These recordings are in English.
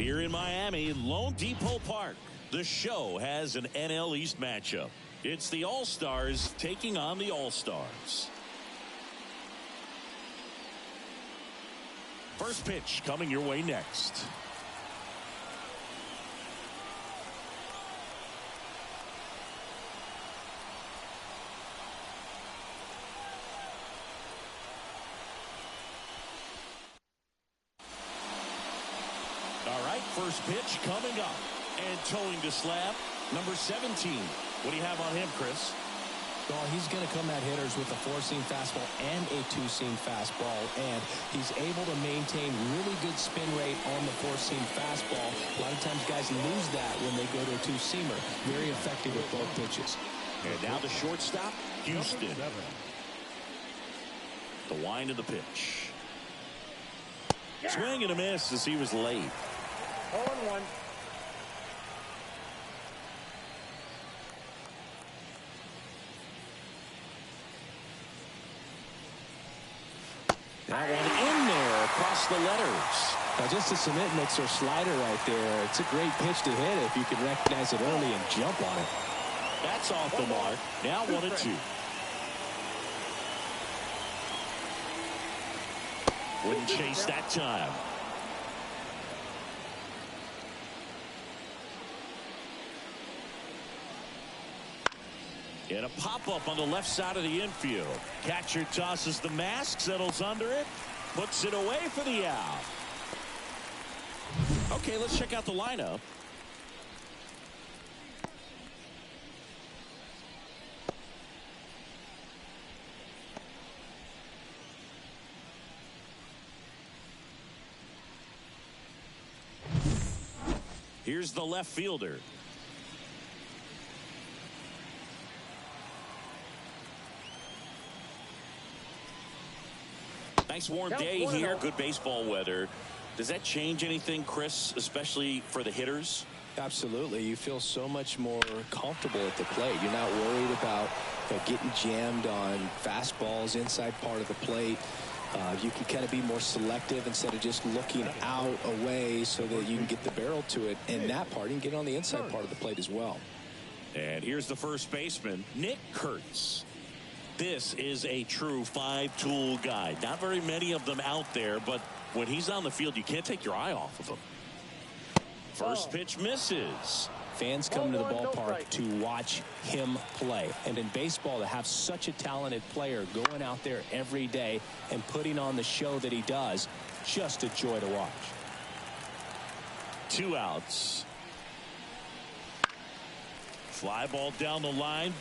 Here in Miami, Lone Depot Park, the show has an NL East matchup. It's the All-Stars taking on the All-Stars. First pitch coming your way next. All right, first pitch coming up. And towing to slab, number 17. What do you have on him, Chris? Well, he's going to come at hitters with a four-seam fastball and a two-seam fastball, and he's able to maintain really good spin rate on the four-seam fastball. A lot of times guys lose that when they go to a two-seamer. Very effective with both pitches. And now the shortstop, Houston. The wind of the pitch. Swing and a miss as he was late. 0-1. That one in there across the letters. Now just a cement mixer slider right there. It's a great pitch to hit if you can recognize it early and jump on it. That's off the mark. Now 1-2. Wouldn't chase that time. And a pop-up on the left side of the infield. Catcher tosses the mask, settles under it, puts it away for the out. Okay, let's check out the lineup. Here's the left fielder. Nice warm day here. Good baseball weather. Does that change anything, Chris, especially for the hitters? Absolutely. You feel so much more comfortable at the plate. You're not worried about getting jammed on fastballs inside part of the plate. You can kind of be more selective instead of just looking out away so that you can get the barrel to it. And that part, you can get on the inside part of the plate as well. And here's the first baseman, Nick Kurtz. This is a true five-tool guy. Not very many of them out there, but when he's on the field, you can't take your eye off of him. First pitch misses. Fans come to the ballpark to watch him play. And in baseball, to have such a talented player going out there every day and putting on the show that he does, just a joy to watch. 2 outs. Fly ball down the line.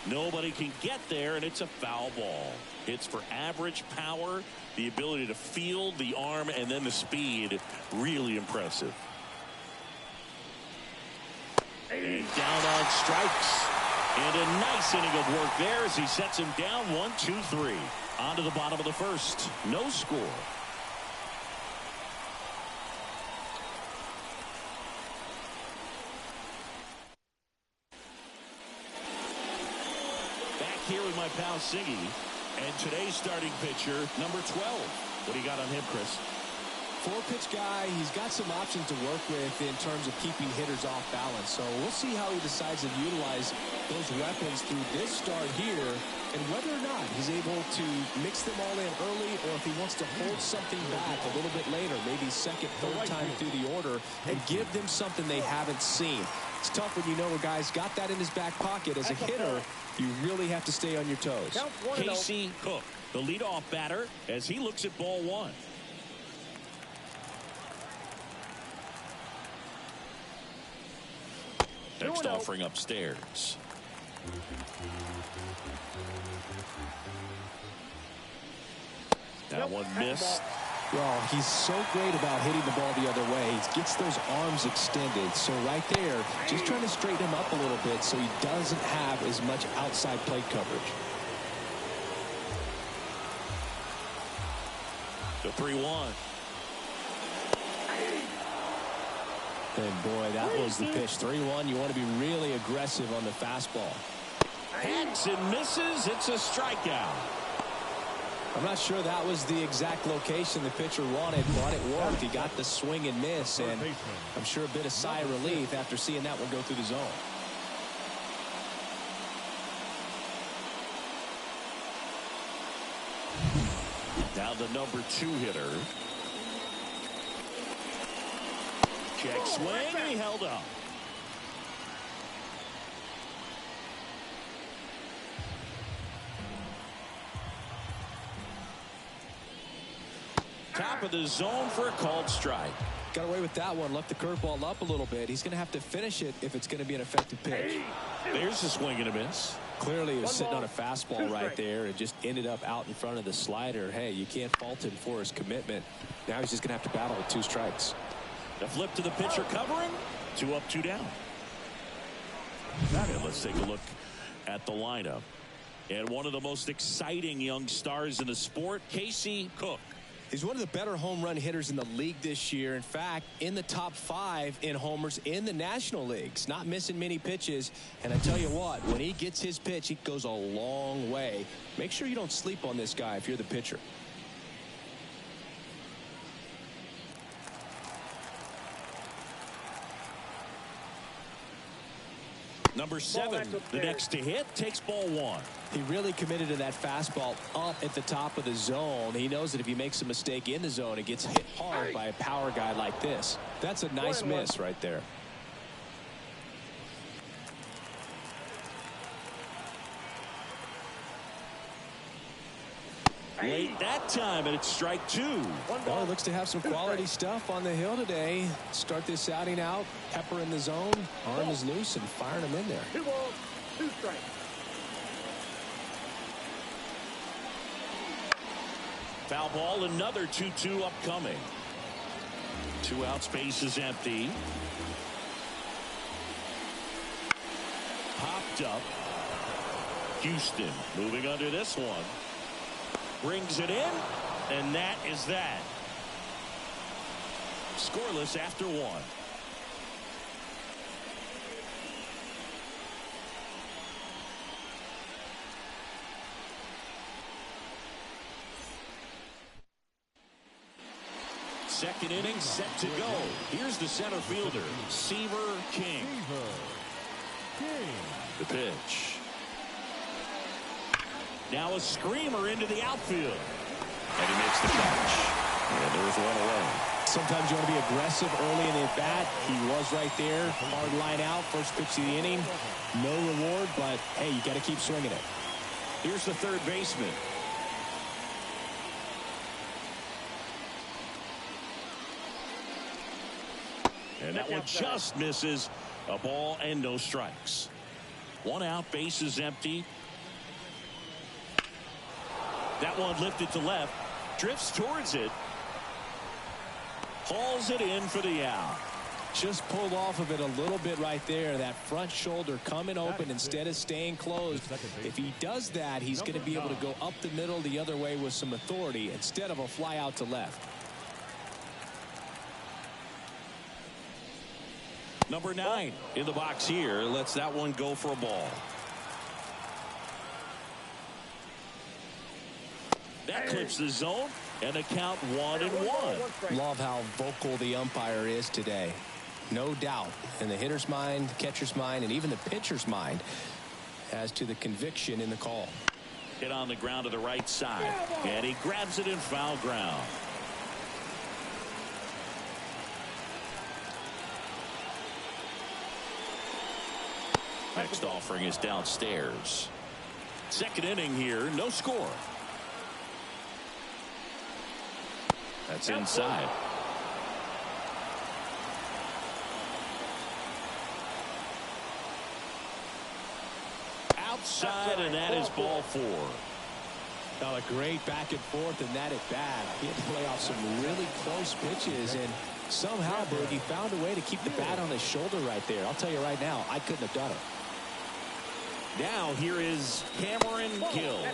Nobody can get there, and it's a foul ball. It's for average power, the ability to field, the arm, and then the speed. Really impressive. And down on strikes. And a nice inning of work there as he sets him down 1-2-3. On to the bottom of the first. No score. Here with my pal Siggy, and today's starting pitcher, number 12. What do you got on him, Chris? Four-pitch guy. He's got some options to work with in terms of keeping hitters off balance. So we'll see how he decides to utilize those weapons through this start here, and whether or not he's able to mix them all in early, or if he wants to hold something back a little bit later, maybe second, third time through the order, and give them something they haven't seen. It's tough when you know a guy's got that in his back pocket. As a hitter, you really have to stay on your toes. Casey Cook, the leadoff batter, as he looks at ball one. Next offering upstairs. That one missed. Well, he's so great about hitting the ball the other way. He gets those arms extended. So right there, just trying to straighten him up a little bit so he doesn't have as much outside plate coverage. The 3-1. And boy, that was the pitch. 3-1. You want to be really aggressive on the fastball. Hacks and misses. It's a strikeout. I'm not sure that was the exact location the pitcher wanted, but it worked. He got the swing and miss, and I'm sure a bit of sigh of relief after seeing that one go through the zone. Now the number 2 hitter. Check swing, and he held up. Top of the zone for a called strike. Got away with that one. Left the curveball up a little bit. He's going to have to finish it if it's going to be an effective pitch. There's a swing and a miss. Clearly he was sitting on a fastball right there and just ended up out in front of the slider. Hey, you can't fault him for his commitment. Now he's just going to have to battle with 2 strikes. The flip to the pitcher covering. 2 up, 2 down. And let's take a look at the lineup. And one of the most exciting young stars in the sport, Casey Cook. He's one of the better home run hitters in the league this year. In fact, in the top 5 in homers in the National Leagues. Not missing many pitches. And I tell you what, when he gets his pitch, he goes a long way. Make sure you don't sleep on this guy if you're the pitcher. Number 7, the next to hit, takes ball 1. He really committed to that fastball up at the top of the zone. He knows that if he makes a mistake in the zone, it gets hit hard by a power guy like this. That's a nice miss right there. Late that time, and it's strike 2. Well, looks to have some quality stuff on the hill today. Start this outing out. Pepper in the zone. Arm is loose and firing him in there. 2 balls, 2 strikes. Foul ball, another 2-2 upcoming. 2 outs, base is empty. Popped up. Houston moving under this one. Brings it in, and that is that. Scoreless after 1. Second inning set to go. Here's the center fielder, Seaver King. The pitch. Now a screamer into the outfield. And he makes the catch. And there's one away. Sometimes you want to be aggressive early in the at-bat. He was right there. Hard line out. First pitch of the inning. No reward, but, hey, you got to keep swinging it. Here's the third baseman. And that one just misses. A ball and no strikes. 1 out, base is empty. That one lifted to left. Drifts towards it. Hauls it in for the out. Just pulled off of it a little bit right there. That front shoulder coming open instead of staying closed. If he does that, he's going to be able to go up the middle the other way with some authority instead of a fly out to left. Number 9 in the box here. Lets that one go for a ball. That clips the zone, and the count 1-1. Love how vocal the umpire is today. No doubt in the hitter's mind, the catcher's mind, and even the pitcher's mind as to the conviction in the call. Hit on the ground to the right side, and he grabs it in foul ground. Next offering is downstairs. Second inning here, no score. That's inside. Outside, and that is ball 4. Now a great back and forth in that at bat. He had to play off some really close pitches, and somehow, Berg, he found a way to keep the bat on his shoulder right there. I'll tell you right now, I couldn't have done it. Now here is Cameron Gill.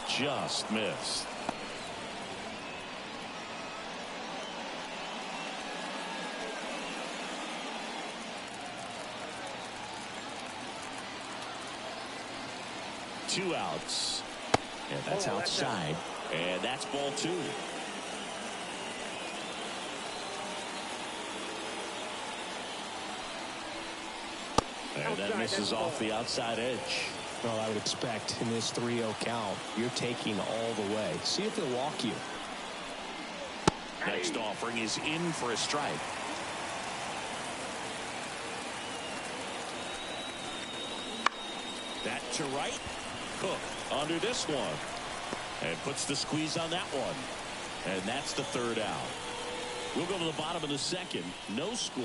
Just missed. Two outs. And that's outside. And that's ball 2. And that misses off the outside edge. Well, I would expect in this 3-0 count, you're taking all the way. See if they'll walk you. Next offering is in for a strike. That to right. Cook under this one. And puts the squeeze on that one. And that's the 3rd out. We'll go to the bottom of the 2nd. No score.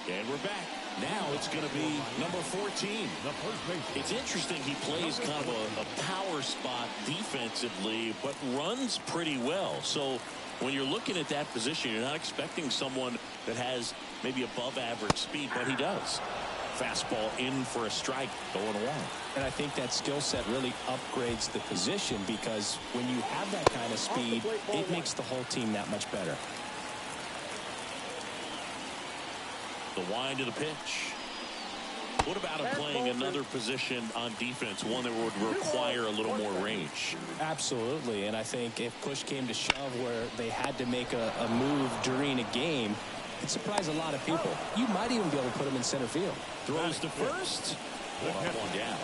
And we're back. Now it's going to be number 14. It's interesting. He plays kind of a power spot defensively, but runs pretty well. So when you're looking at that position, you're not expecting someone that has maybe above average speed, but he does. Fastball in for a strike, 0-1. And I think that skill set really upgrades the position, because when you have that kind of speed, it makes the whole team that much better. The wind of the pitch. What about him playing another position on defense, one that would require a little more range? Absolutely, and I think if push came to shove where they had to make a move during a game, it'd surprise a lot of people. You might even be able to put him in center field. Throws to first. One down.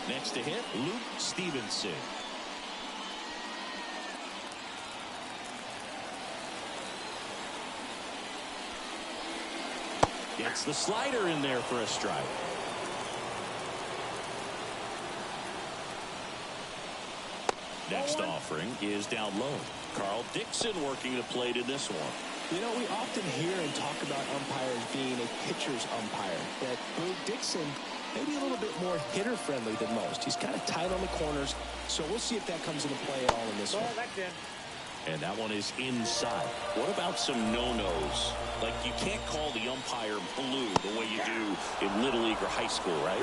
Next to hit, Luke Stevenson. Gets the slider in there for a strike. Next offering is down low. Carl Dixon working the plate in this one. You know, we often hear and talk about umpires being a pitcher's umpire, but Luke Dixon maybe a little bit more hitter friendly than most. He's kind of tight on the corners, so we'll see if that comes into play at all in this one. And that one is inside. What about some no-nos? Like, you can't call the umpire blue the way you do in Little League or high school, right?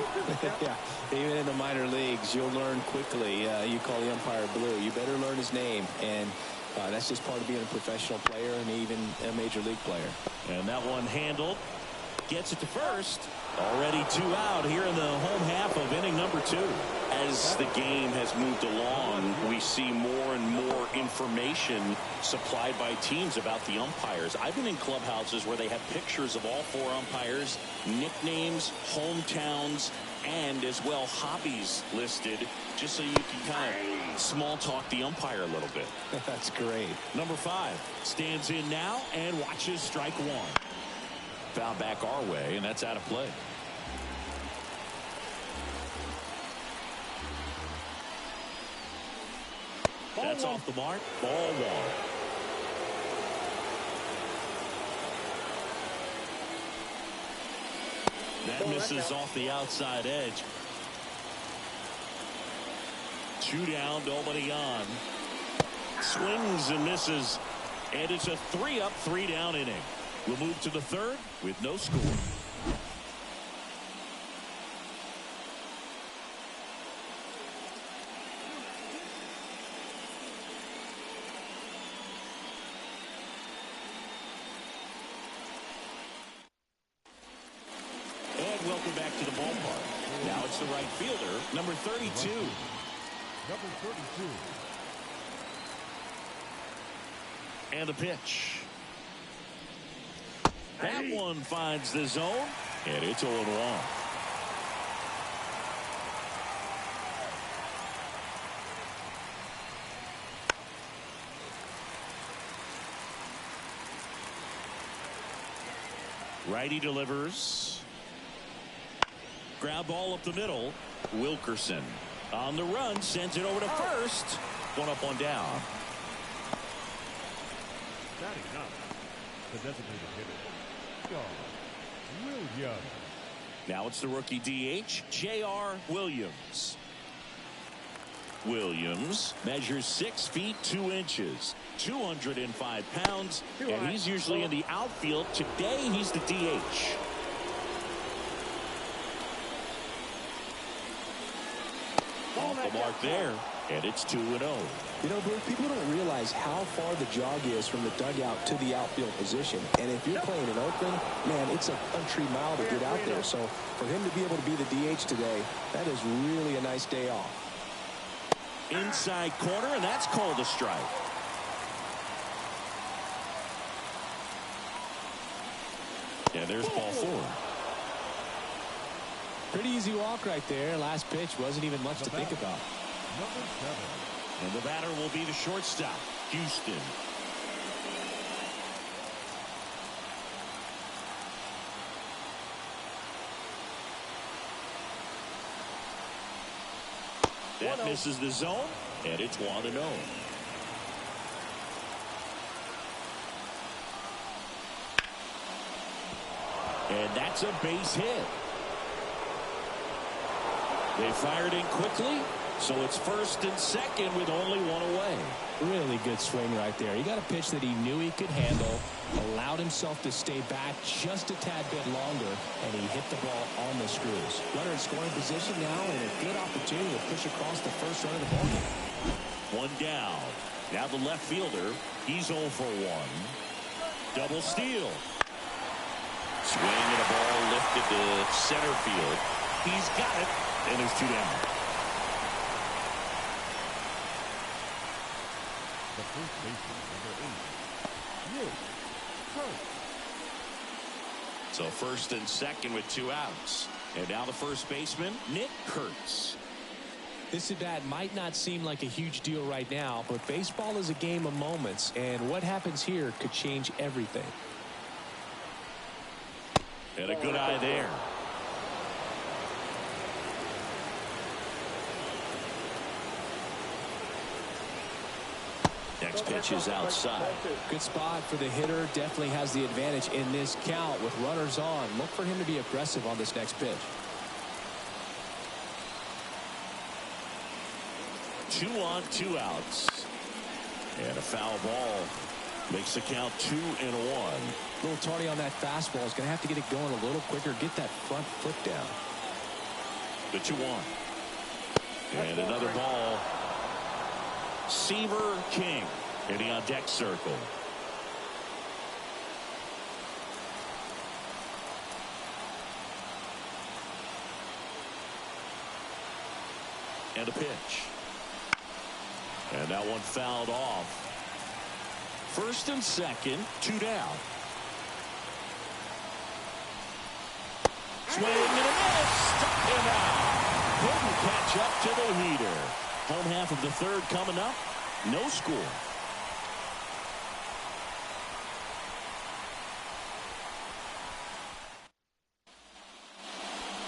Yeah, even in the minor leagues, you'll learn quickly. You call the umpire blue. You better learn his name. And that's just part of being a professional player and even a major league player. And that one handled. Gets it to first. Already 2 out here in the home half of inning number 2. As the game has moved along, we see more and more information supplied by teams about the umpires. I've been in clubhouses where they have pictures of all 4 umpires, nicknames, hometowns, and as well hobbies listed, just so you can kind of small talk the umpire a little bit. That's great. Number 5 stands in now and watches strike 1. Foul back our way, and that's out of play. That's off the mark. Ball 1. That misses off the outside edge. 2 down, nobody on. Swings and misses. And it's a 3-up, 3-down inning. We'll move to the 3rd with no score. And welcome back to the ballpark. Now it's the right fielder, number 32. Number 32. And the pitch. That one finds the zone, and it's 0-1. Righty delivers. Ground ball up the middle. Wilkerson on the run, sends it over to first. 1 up, 1 down. Batting up. The designated hitter. Williams. Now it's the rookie DH, J.R. Williams. Williams measures 6 feet 2 inches, 205 pounds, and he's usually in the outfield. Today he's the DH. Off the mark there, And it's 2-0. You know, Bruce, people don't realize how far the jog is from the dugout to the outfield position. And if you're playing in Oakland, man, it's a country mile to get out there. So for him to be able to be the DH today, that is really a nice day off. Inside corner, and that's called a strike. And there's ball 4. Pretty easy walk right there. Last pitch wasn't even much to think about. Number 7. And the batter will be the shortstop, Houston. That misses the zone, and it's 1-0. And that's a base hit. They fired in quickly, so it's first and second with only 1 away. Really good swing right there. He got a pitch that he knew he could handle, allowed himself to stay back just a tad bit longer, and he hit the ball on the screws. Runner in scoring position now, and a good opportunity to push across the first run of the ball game. 1 down. Now the left fielder, he's 0 for 1. Double steal. Swing and a ball lifted to center field. He's got it, and there's 2 down. The first baseman, number 8. Nick Kurtz. So first and second with 2 outs. And now the first baseman, Nick Kurtz. This at bat might not seem like a huge deal right now, but baseball is a game of moments, and what happens here could change everything. And a good eye there. Next pitch is outside. Good spot for the hitter. Definitely has the advantage in this count with runners on. Look for him to be aggressive on this next pitch. 2 on, 2 outs. And a foul ball makes the count 2-1. A little tardy on that fastball. Is going to have to get it going a little quicker. Get that front foot down. The 2-1. And another ball. Seaver King hitting on deck circle. And a pitch. And that one fouled off. First and second, 2 down. Swing and a miss. Struck him out. Couldn't catch up to the heater. Home half of the third coming up. No score.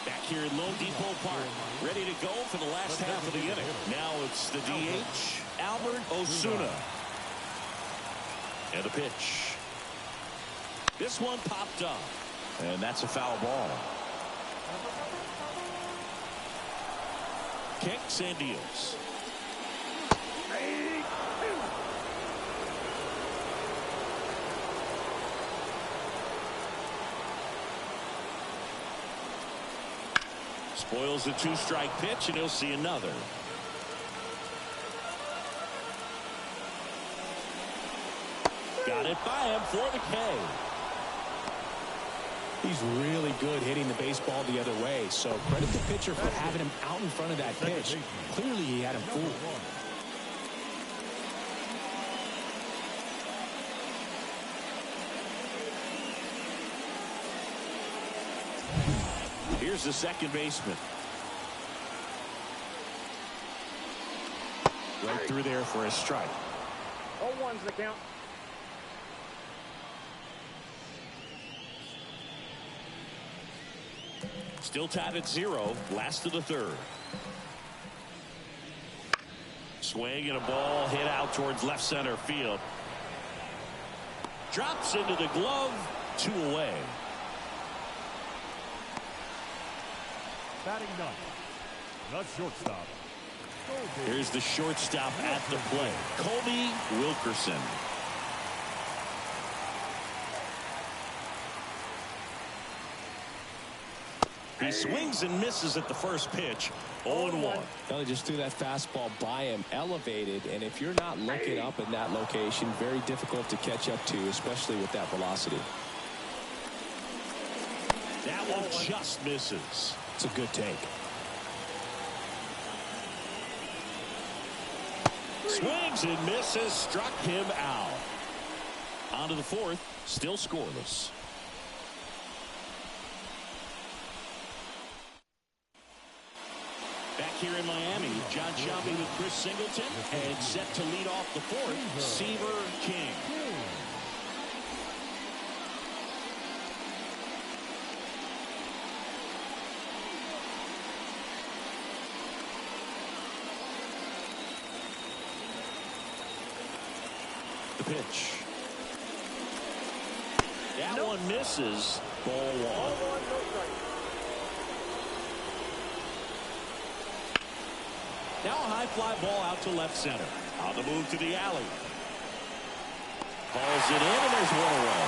Back here in Lone Depot Park. Ready to go for the last half of the inning. Now it's the DH, Albert Osuna. And a pitch. This one popped up. And that's a foul ball. Kicks and deals. Spoils the 2-strike pitch, and he'll see another. Got it by him for the K. He's really good hitting the baseball the other way, so credit the pitcher for having him out in front of that pitch. Clearly he had him fooled. Here's the second baseman. Right through there for a strike. 0-1's the count. Still tied at 0. Last of the third. Swing and a ball hit out towards left center field. Drops into the glove. 2 away. Batting 9. The shortstop. Here's the shortstop at the plate. Colby Wilkerson. He swings and misses at the first pitch. 0-1. Well, they just threw that fastball by him, elevated, and if you're not looking up in that location, very difficult to catch up to, especially with that velocity. That one just misses. It's a good take. Swings and misses, struck him out. On to the fourth, still scoreless. Back here in Miami, John Shelby with Chris Singleton, and set to lead off the fourth, Seaver King. The pitch. That one misses. Ball one. Now a high fly ball out to left center. On the move to the alley. Calls it in, and there's one away.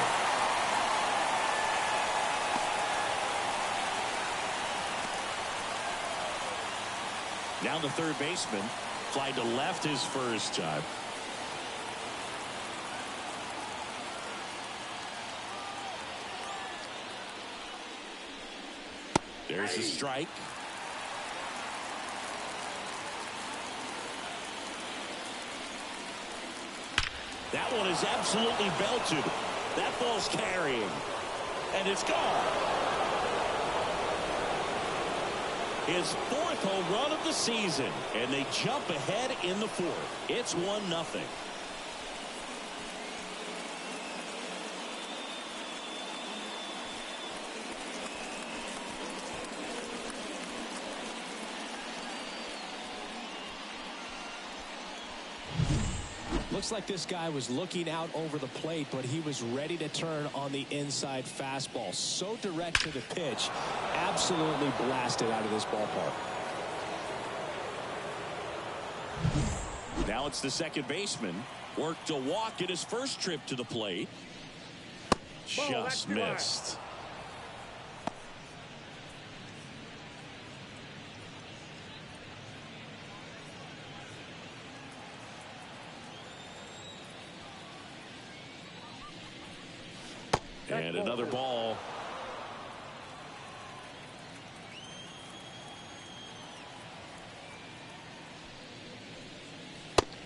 Now the third baseman. Fly to left his first time. There's a strike. That one is absolutely belted. That ball's carrying. And it's gone. His fourth home run of the season. And they jump ahead in the fourth. It's 1-0. Looks like this guy was looking out over the plate, but he was ready to turn on the inside fastball. So direct to the pitch. Absolutely blasted out of this ballpark. Now it's the second baseman. Worked a walk in his first trip to the plate. Just missed. And another ball.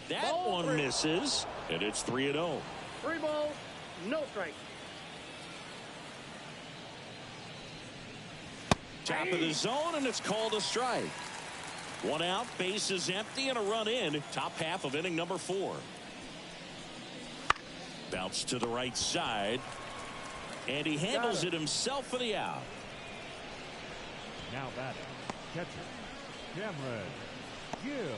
That one misses, and it's 3-0. 3 balls, no strikes. Top of the zone, and it's called a strike. One out, base is empty, and a run in. Top half of inning number 4. Bounce to the right side. And he handles it himself for the out. Now batting, catcher, Cameron Gill.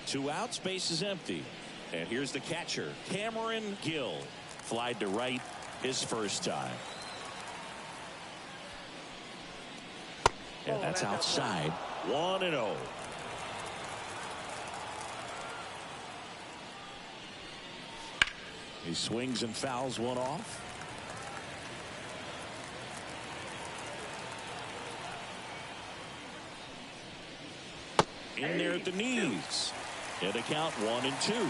2 outs, base is empty. And here's the catcher, Cameron Gill. Flied to right his first time. And that's outside. 1-0. He swings and fouls one off. In there at the knees. And a count 1-2.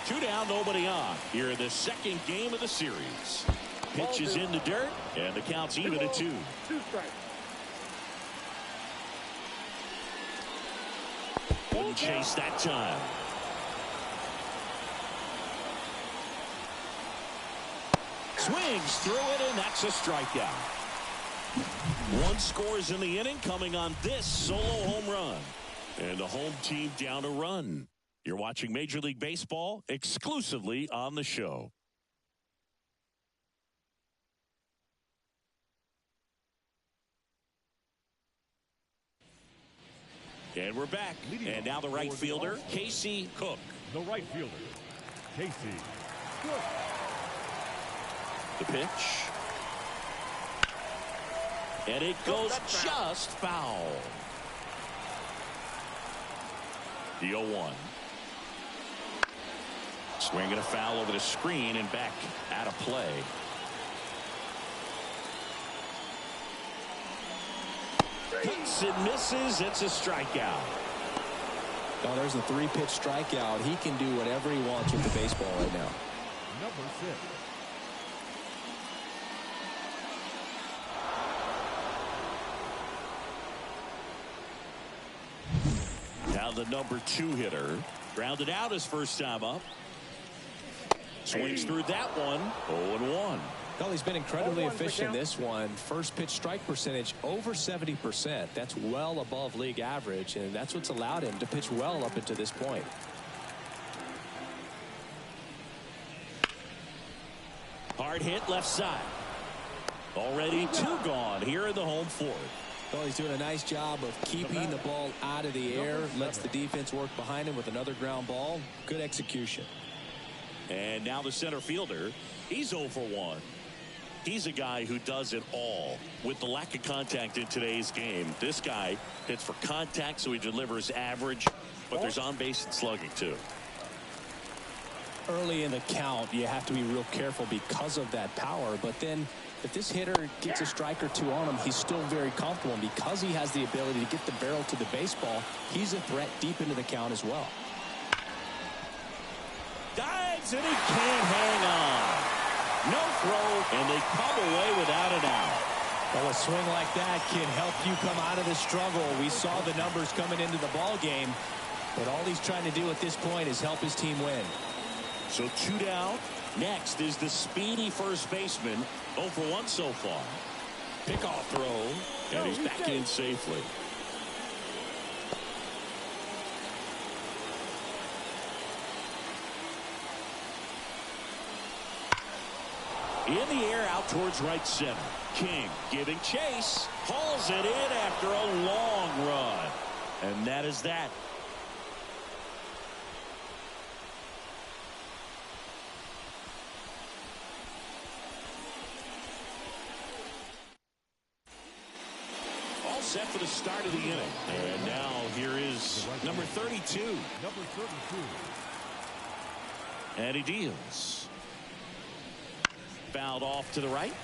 2 down, nobody on. Here in the second game of the series. Pitch is in the dirt, and the count's even at 2. 2 strikes. Wouldn't chase that time. Swings through it, and that's a strikeout. 1 scores in the inning, coming on this solo home run. And the home team down a run. You're watching Major League Baseball exclusively on the show. And we're back. And now the right fielder, Casey Cook. The right fielder, Casey Cook. The pitch. And it goes just foul. The 0-1. Swinging a foul over the screen and back out of play. Cuts and misses. It's a strikeout. Oh, there's a 3-pitch strikeout. He can do whatever he wants with the baseball right now. Number 6. Now the number 2 hitter. Grounded out his first time up. Swings through that one. 0-1. Well, he's been incredibly efficient this one. First pitch strike percentage over 70%. That's well above league average, and that's what's allowed him to pitch well up until this point. Hard hit left side. Already 2 gone here in the home 4th. Well, he's doing a nice job of keeping the ball out of the air. Lets the defense work behind him with another ground ball. Good execution. And now the center fielder. He's 0 for 1. He's a guy who does it all. With the lack of contact in today's game, this guy hits for contact, so he delivers average, but there's on base and slugging too. Early in the count, you have to be real careful because of that power, but then if this hitter gets a strike or 2 on him, he's still very comfortable, and because he has the ability to get the barrel to the baseball, he's a threat deep into the count as well. Dives and he can't hang on. No throw, and they come away without an out. Well, a swing like that can help you come out of the struggle. We saw the numbers coming into the ball game, but all he's trying to do at this point is help his team win. So 2 down. Next is the speedy first baseman. 0 for 1 so far. Pickoff throw, and he's back in safely. In the air out towards right center. King giving chase. Hauls it in after a long run. And that is that. All set for the start of the inning. And now here is number 32. Number 32. And he deals. Fouled off to the right.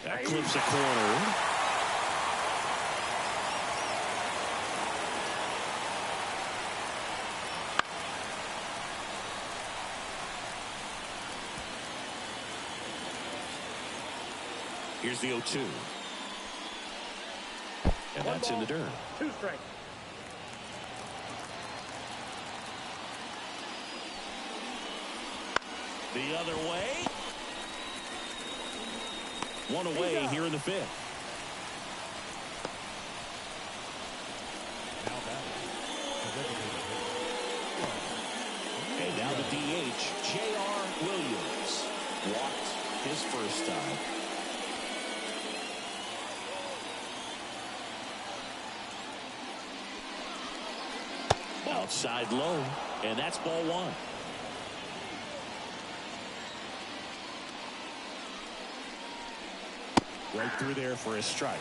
That clips a corner. Here's the 0-2. And that's in the dirt. 2 strikes. The other way. 1 away here in the 5th. And now the DH, J.R. Williams. Walked his first time. Outside low, and that's ball 1. Right through there for a strike.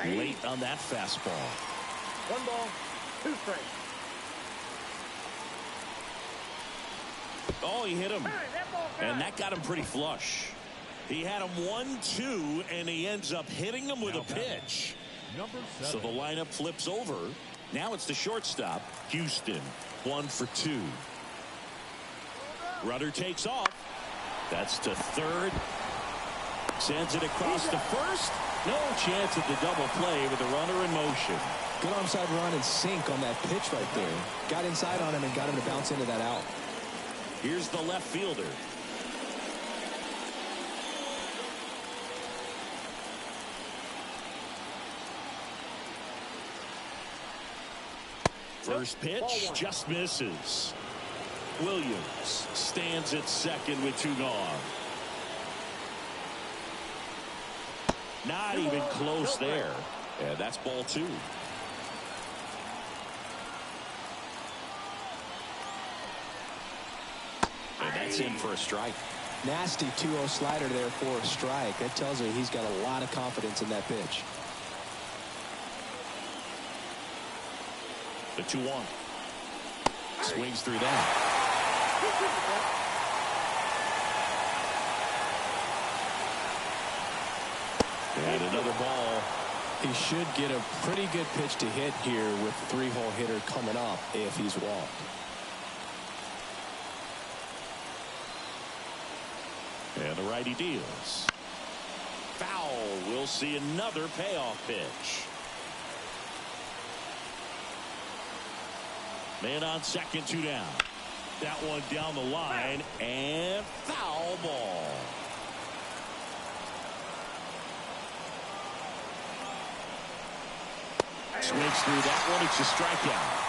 Late on that fastball. 1 ball, 2 strikes. Oh, he hit him. Hey, that ball And that got him pretty flush. He had him 1-2, and he ends up hitting him with a pitch. Number 7. So the lineup flips over. Now it's the shortstop, Houston. 1 for 2. Runner takes off. That's to third. Sends it across to first. No chance at the double play with the runner in motion. Good onside run and sink on that pitch right there. Got inside on him and got him to bounce into that out. Here's the left fielder. First pitch just misses. Williams stands at second with 2 gone. Not even close there. And that's ball 2. And that's in for a strike. Nasty 2-0 slider there for a strike. That tells you he's got a lot of confidence in that pitch. The 2-1. Swings through that. And another ball. He should get a pretty good pitch to hit here with the 3-hole hitter coming up if he's walked. And the righty deals. Foul. We'll see another payoff pitch. Man on second, 2 down. That one down the line and foul ball. Swings through that one. It's a strikeout.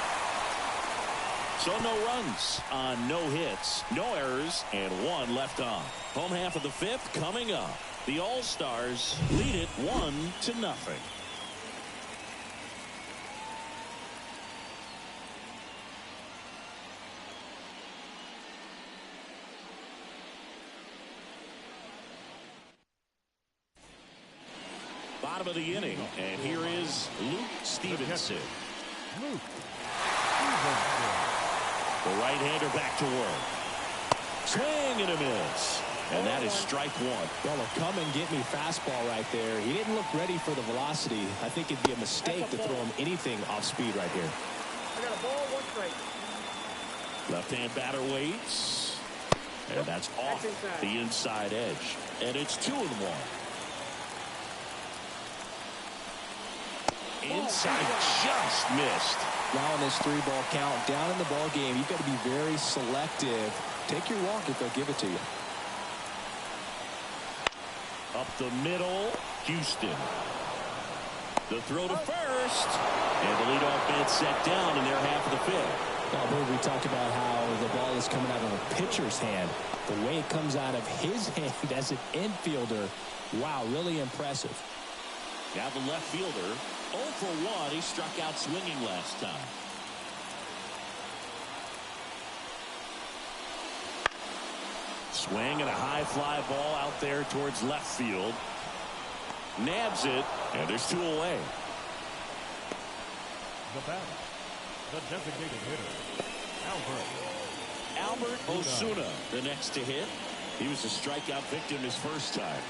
So no runs on no hits, no errors, and 1 left on. Home half of the 5th coming up. The All-Stars lead it 1-0. Bottom of the inning, and here is Luke Stevenson. Luke. The right-hander back to work. Swing and a miss. And that is strike 1. Well, a come-and-get-me fastball right there. He didn't look ready for the velocity. I think it'd be a mistake to throw him anything off speed right here. I got a ball, 1 strike. Left-hand batter waits. And that's off the inside edge. And it's 2-1. Inside just missed. Now in this 3-ball count, down in the ball game, you've got to be very selective. Take your walk if they'll give it to you. Up the middle, Houston. The throw to first. And the leadoff man set down in their half of the 5th. Now, we talked about how the ball is coming out of a pitcher's hand. The way it comes out of his hand as an infielder, wow, really impressive. Now the left fielder, 0 for 1. He struck out swinging last time. Swing and a high fly ball out there towards left field. Nabs it, and there's 2 away. The batter, the designated hitter, Albert Osuna, the next to hit. He was a strikeout victim his first time.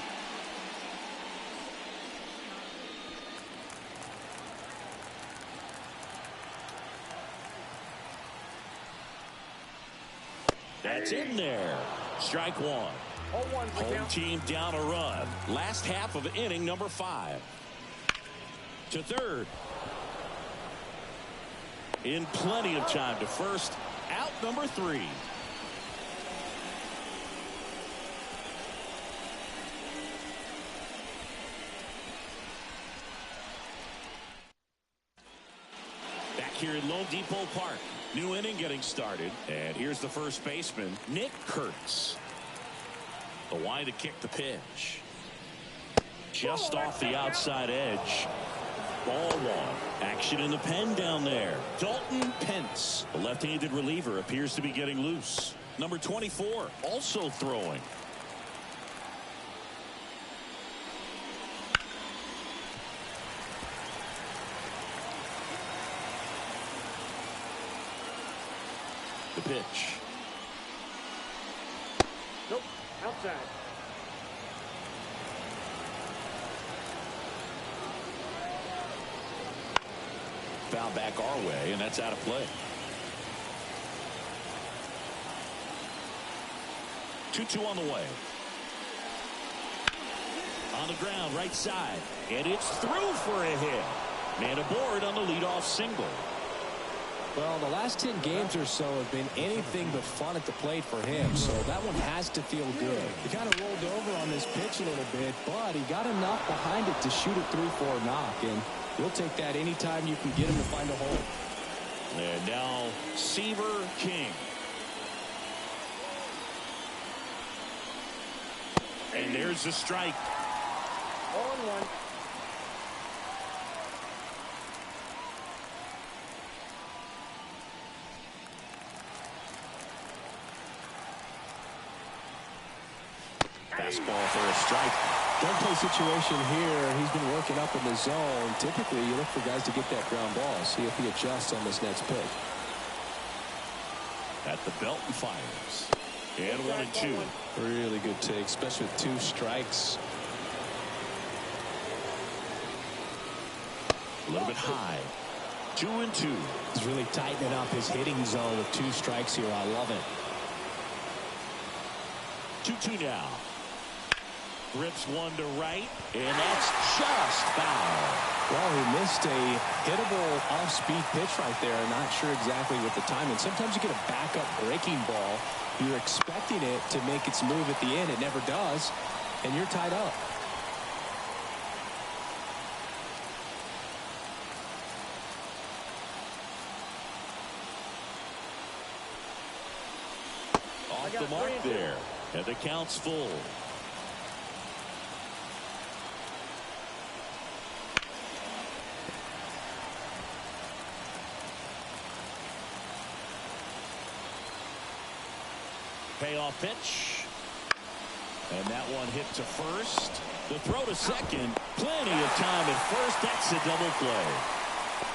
That's in there. Strike 1. Home team down a run. Last half of inning number 5. To third. In plenty of time to first. Out number 3. Back here in Lone Depot Park. New inning getting started. And here's the first baseman, Nick Kurtz. The wind to kick the pitch. Just off the outside edge. Ball 1. Action in the pen down there. Dalton Pence. The left-handed reliever appears to be getting loose. Number 24 also throwing. The pitch. Nope, outside. Foul back our way, and that's out of play. 2-2 on the way. On the ground, right side. And it's through for a hit. Man aboard on the leadoff single. Well, the last 10 games or so have been anything but fun at the plate for him, so that one has to feel good. He kind of rolled over on this pitch a little bit, but he got enough behind it to shoot it through for a knock, and you'll take that anytime you can get him to find a hole. And now Seaver King. And there's the strike. 0-1. Fastball for a strike. Double play situation here. He's been working up in the zone. Typically, you look for guys to get that ground ball. See if he adjusts on this next pitch. At the belt and fires. And 1-2. Really good take, especially with 2 strikes. A little bit high. 2-2. He's really tightening up his hitting zone with 2 strikes here. I love it. 2-2 now. Rips one to right, and that's just foul. Well, he missed a hittable off-speed pitch right there. Not sure exactly what the timing. Sometimes you get a backup breaking ball. You're expecting it to make its move at the end. It never does, and you're tied up. Off the mark there, and the count's full. Payoff pitch. And that one hit to first. The throw to second. Plenty of time at first. That's a double play.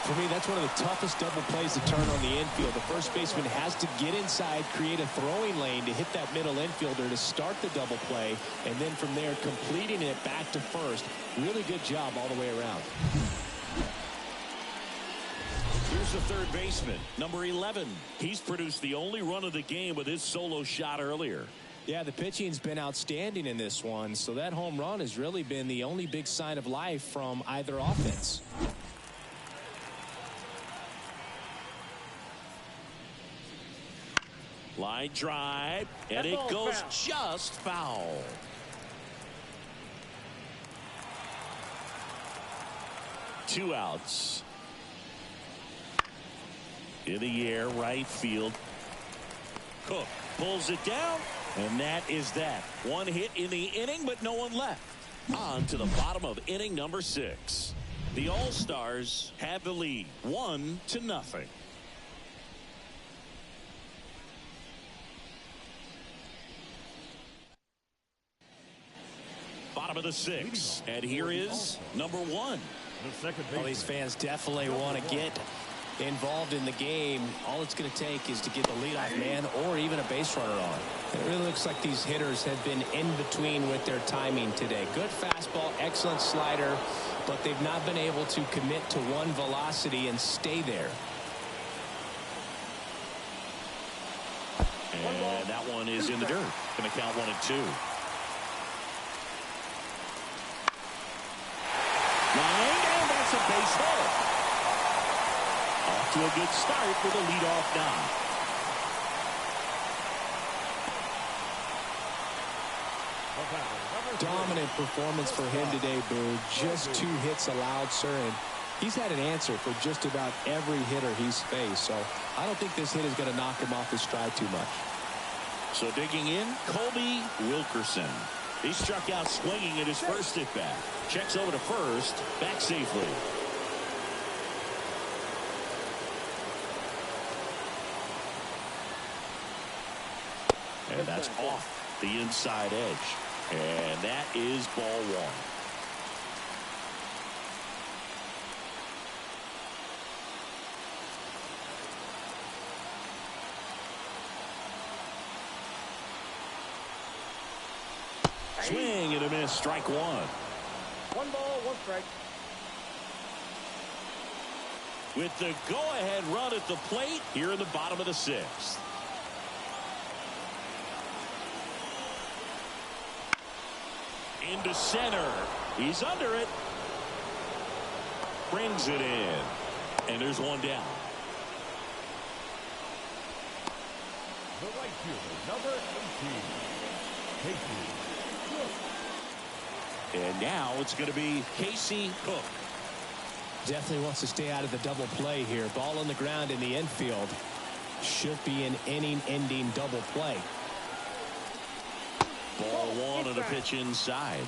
For me, that's one of the toughest double plays to turn on the infield. The first baseman has to get inside, create a throwing lane to hit that middle infielder to start the double play, and then from there completing it back to first. Really good job all the way around. Here's the third baseman, number 11. He's produced the only run of the game with his solo shot earlier. Yeah, the pitching's been outstanding in this one, so that home run has really been the only big sign of life from either offense. Line drive, and it goes just foul. Two outs. In the air, right field. Cook pulls it down, and that is that. One hit in the inning, but no one left. On to the bottom of inning number 6. The All-Stars have the lead, 1-0. Bottom of the 6, and here is number 1. Well, these fans definitely want to get involved in the game. All it's going to take is to get the leadoff man or even a base runner on. It really looks like these hitters have been in between with their timing today. Good fastball, excellent slider, but they've not been able to commit to one velocity and stay there. And that one is in the dirt. Going to count 1-2. Line, and that's a base hit. Off to a good start with a leadoff knock. Dominant performance for him today, Boo. Just 2 hits allowed, sir, and he's had an answer for just about every hitter he's faced. So I don't think this hit is going to knock him off his stride too much. So digging in, Colby Wilkerson. He struck out swinging at his first at bat. Checks over to first, back safely. And that's off the inside edge. And that is ball 1. Swing and a miss, strike 1. 1 ball, 1 strike. With the go-ahead run at the plate here in the bottom of the 6th. Into center. He's under it. Brings it in. And there's one down. The right fielder, number 18, Casey. And now it's going to be Casey Cook. Definitely wants to stay out of the double play here. Ball on the ground in the infield. Should be an inning-ending double play. Ball 1 and a pitch inside.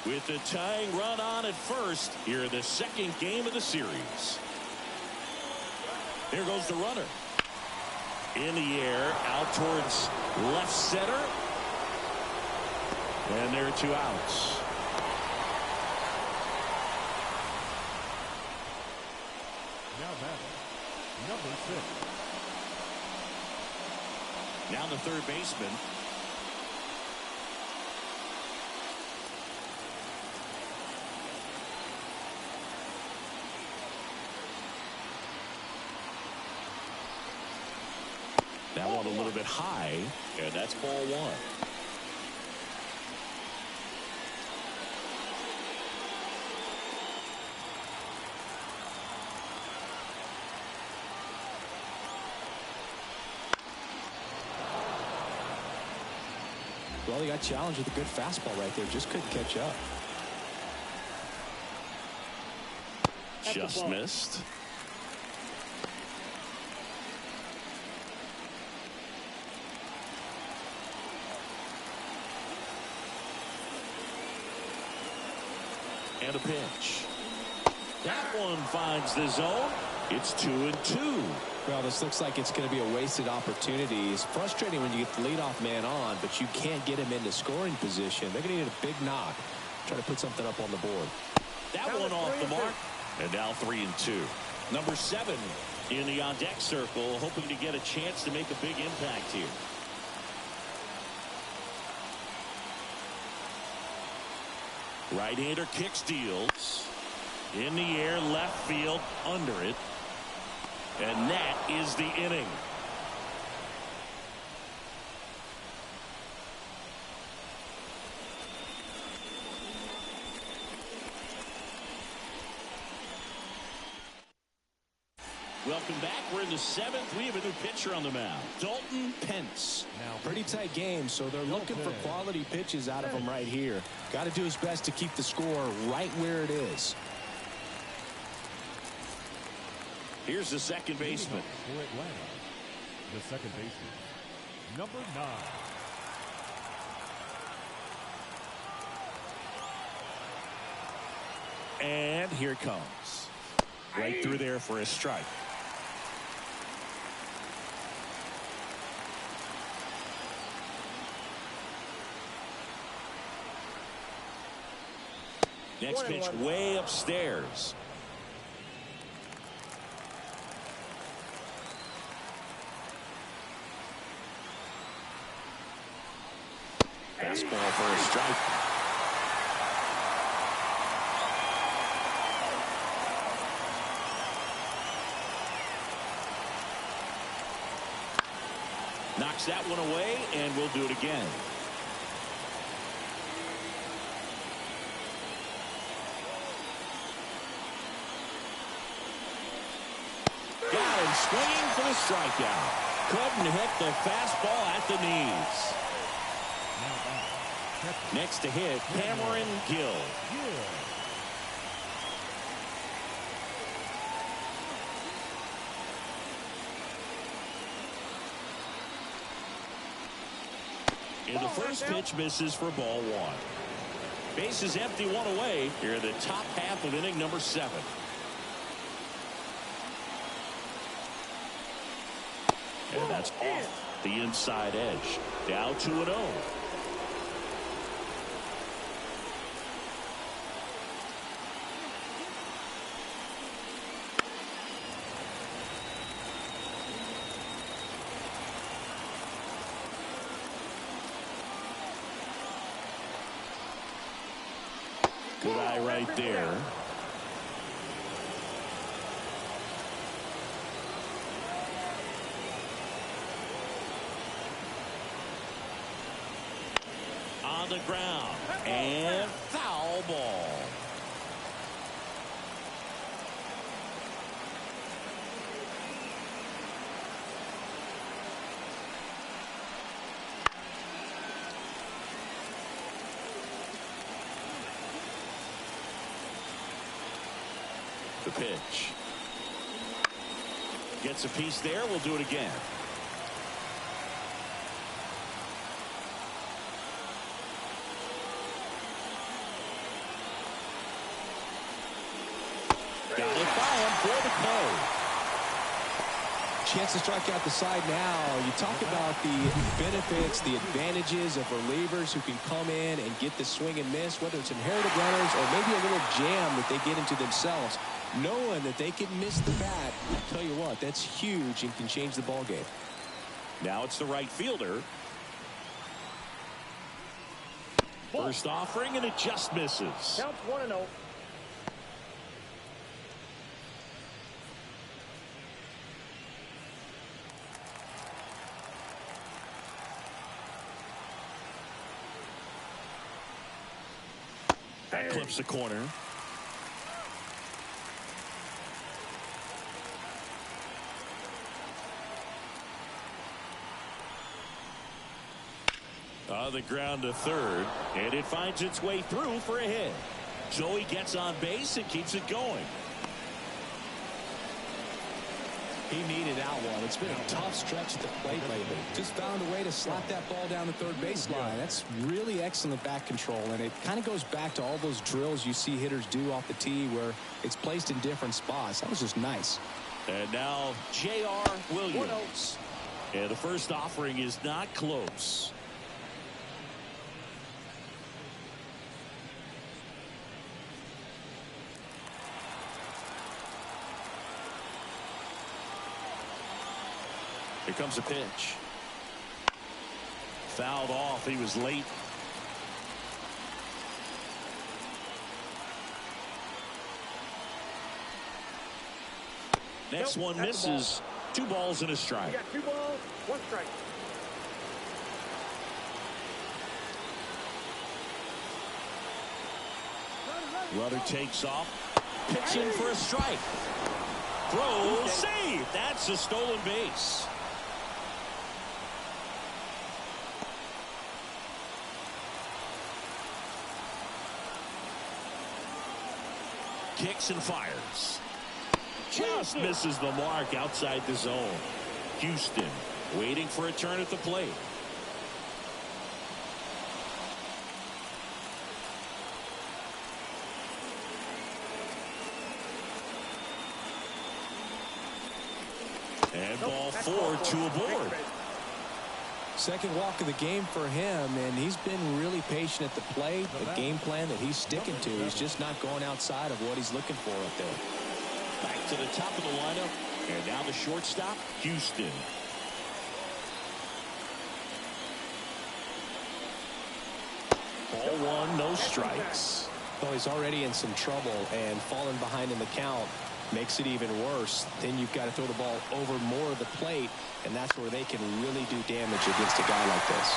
With the tying run on at first here in the second game of the series. There goes the runner. In the air, out towards left center. And there are 2 outs. Now batting, number 6. Now the third baseman. That one a little bit high, and that's ball 1. Well, he got challenged with a good fastball right there. Just couldn't catch up. Just missed. And a pitch. That one finds the zone. It's 2-2. Well, this looks like it's going to be a wasted opportunity. It's frustrating when you get the leadoff man on, but you can't get him into scoring position. They're going to need a big knock. Try to put something up on the board. That one off the mark. And now 3-2. Number 7 in the on-deck circle, hoping to get a chance to make a big impact here. Right-hander kick steals. In the air, left field, under it. And that is the inning. Welcome back. We're in the 7th. We have a new pitcher on the mound, Dalton Pence. Now, pretty tight game, so they're looking for quality pitches out of him right here. Got to do his best to keep the score right where it is. Here's the second baseman. For Atlanta, the second baseman, number 9. And here it comes. Right through there for a strike. Next pitch way upstairs. Fastball for a strike. Knocks that one away, and we'll do it again. Got him swinging for the strikeout. Couldn't hit the fastball at the knees. Next to hit, Cameron Gill. And the first pitch misses for ball 1. Bases empty, 1 away. Here in the top half of inning number 7. And that's off the inside edge. Now 2-0. Good eye right there. On the ground. And foul ball. The pitch. Gets a piece there. We'll do it again. Got it by him for the K. Chance to strike out the side now. You talk about the benefits, the advantages of relievers who can come in and get the swing and miss, whether it's inherited runners or maybe a little jam that they get into themselves. Knowing that they can miss the bat, I'll tell you what, that's huge and can change the ball game. Now it's the right fielder. First offering, and it just misses. Counts 1-0. That clips the corner. On the ground to third, and it finds its way through for a hit. So he gets on base and keeps it going. He needed out one. It's been a tough stretch at the plate lately. Just found a way to slap that ball down the third baseline. That's really excellent bat control, and it kind of goes back to all those drills you see hitters do off the tee where it's placed in different spots. That was just nice. And now J.R. Williams. And the first offering is not close. Here comes a pitch. Fouled off. He was late. Next one misses. 2 balls and a strike. You got 2 balls, 1 strike. Runner takes off. Pitching for a strike. Throw, save. That's a stolen base. Kicks and fires. Just misses the mark outside the zone. Houston waiting for a turn at the plate. And ball 4, 2 aboard. Second walk of the game for him, and he's been really patient at the plate. The game plan that he's sticking to, he's just not going outside of what he's looking for up there. Back to the top of the lineup, and now the shortstop, Houston. Ball 1, no strikes. Well, he's already in some trouble, and falling behind in the count makes it even worse. Then you've got to throw the ball over more of the plate, and that's where they can really do damage against a guy like this.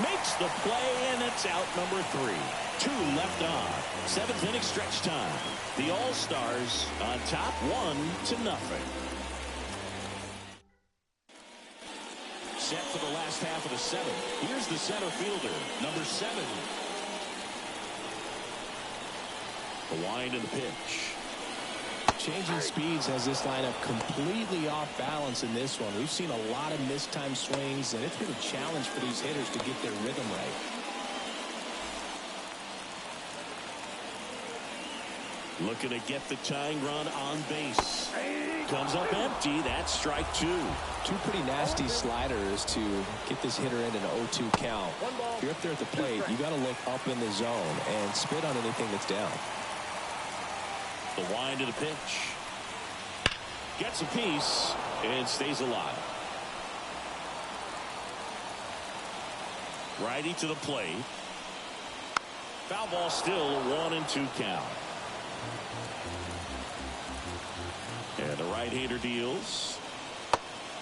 Makes the play, and it's out number 3. 2 left on. 7th inning stretch time. The All-Stars on top 1-0. Set for the last half of the 7th. Here's the center fielder, number 7. The wind and the pitch. Changing speeds has this lineup completely off balance in this one. We've seen a lot of mistimed swings, and it's been a challenge for these hitters to get their rhythm right. Looking to get the tying run on base. Comes up empty. That's strike 2. 2 pretty nasty sliders to get this hitter in an 0-2 count. If you're up there at the plate, you got to look up in the zone and spit on anything that's down. The wind to the pitch. Gets a piece and stays alive. Righty to the plate. Foul ball, still a 1-2 count. And the right-hander deals.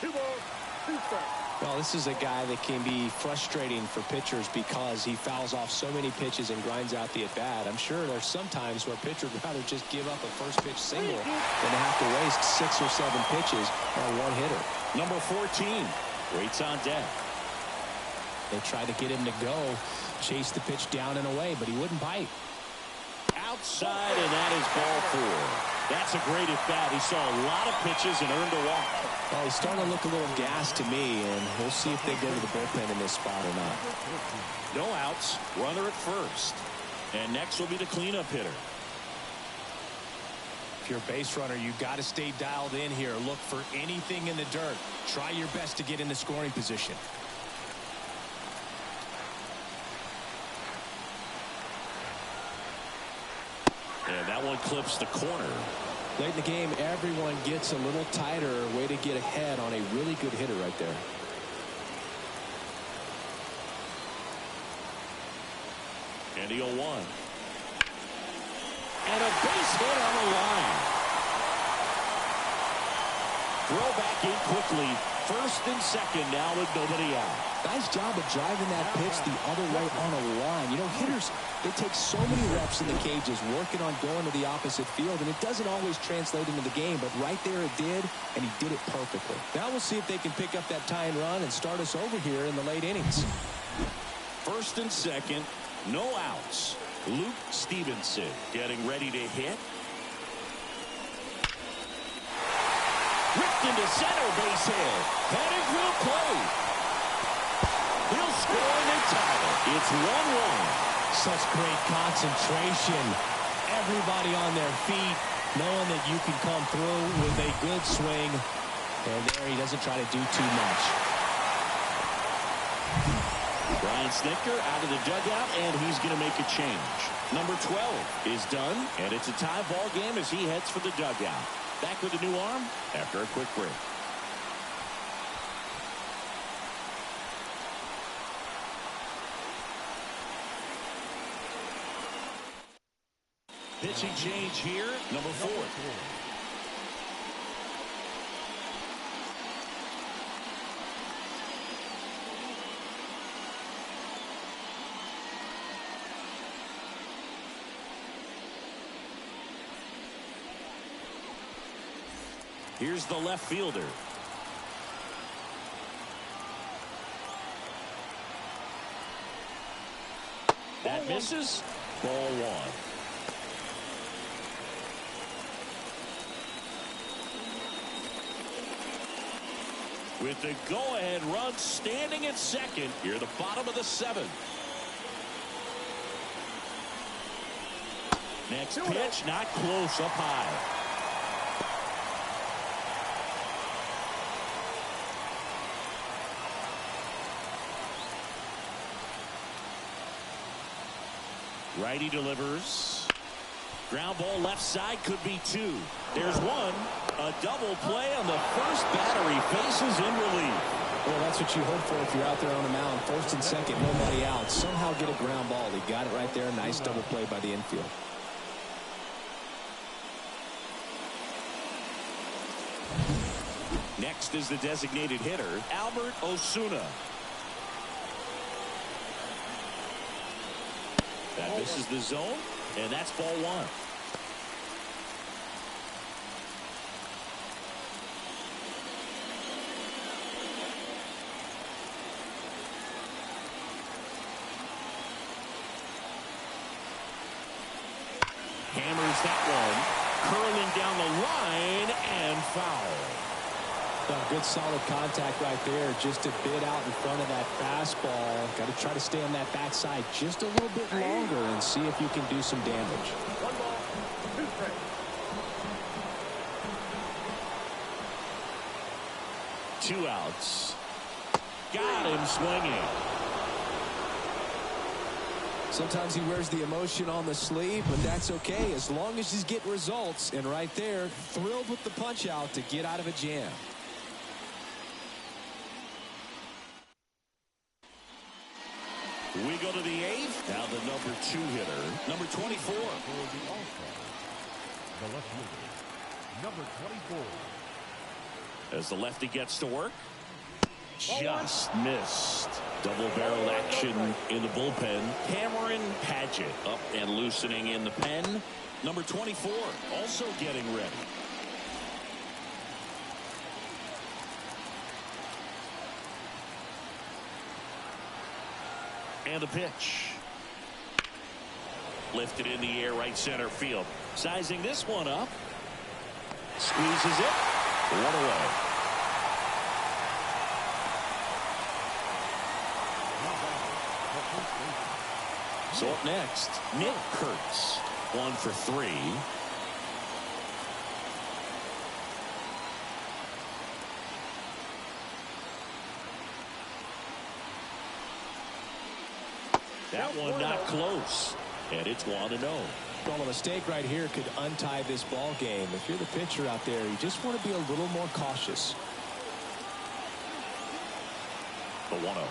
2 balls, 2 strikes. Well, this is a guy that can be frustrating for pitchers because he fouls off so many pitches and grinds out the at-bat. I'm sure there's some times where a pitcher would rather just give up a first-pitch single than to have to waste 6 or 7 pitches on one hitter. Number 14 waits on deck. They tried to get him to go, chase the pitch down and away, but he wouldn't bite. Outside, and that is ball 4. That's a great at-bat. He saw a lot of pitches and earned a walk. Well, he's starting to look a little gassed to me, and we'll see if they go to the bullpen in this spot or not. No outs, runner at first. And next will be the cleanup hitter. If you're a base runner, you've got to stay dialed in here. Look for anything in the dirt. Try your best to get in the scoring position. And that one clips the corner. Late in the game, everyone gets a little tighter. Way to get ahead on a really good hitter right there. And the 0-1. And a base hit on the line. Throw back in quickly. First and second now with nobody out. Nice job of driving that pitch the other way on a line. You know, hitters, they take so many reps in the cages working on going to the opposite field, and it doesn't always translate into the game, but right there it did, and he did it perfectly. Now we'll see if they can pick up that tying run and start us over here in the late innings. First and second, no outs. Luke Stevenson getting ready to hit. Ripped into center, base hit. Headed for the plate. He'll score and they tie it. It's 1-1. Such great concentration. Everybody on their feet, knowing that you can come through with a good swing. And there he doesn't try to do too much. Brian Snitker out of the dugout, and he's going to make a change. Number 12 is done, and it's a tie ball game as he heads for the dugout. Back with a new arm after a quick break. Pitching change here, number 4. Here's the left fielder. That misses. Ball 1. With the go-ahead run standing at second, here at the bottom of the 7th. Next pitch, not close, up high. Righty delivers. Ground ball left side, could be 2. There's 1. A double play on the first batter. He faces in relief. Well, that's what you hope for if you're out there on the mound. First and second, nobody out. Somehow get a ground ball. He got it right there. Nice double play by the infield. Next is the designated hitter, Albert Osuna. That misses the zone, and that's ball 1. Hammers that one, curling down the line and foul. Good solid contact right there, just a bit out in front of that fastball. Got to try to stay on that backside just a little bit longer and see if you can do some damage. 1 ball, 2 strikes. 2 outs. Got him swinging. Sometimes he wears the emotion on the sleeve, but that's okay as long as he's getting results. And right there, thrilled with the punch out to get out of a jam. We go to the 8th. Now the number 2 hitter, number 24. For the All-Star, the left fielder, number 24. As the lefty gets to work. Just missed. Double-barreled action in the bullpen. Cameron Padgett up and loosening in the pen. Number 24 also getting ready. And a pitch. Lifted in the air, right center field. Sizing this one up. Squeezes it. 1 away. So up next, Nick Kurtz. 1 for 3. That one not close. And it's 1-0. Well, a mistake right here could untie this ball game. If you're the pitcher out there, you just want to be a little more cautious. The 1-0.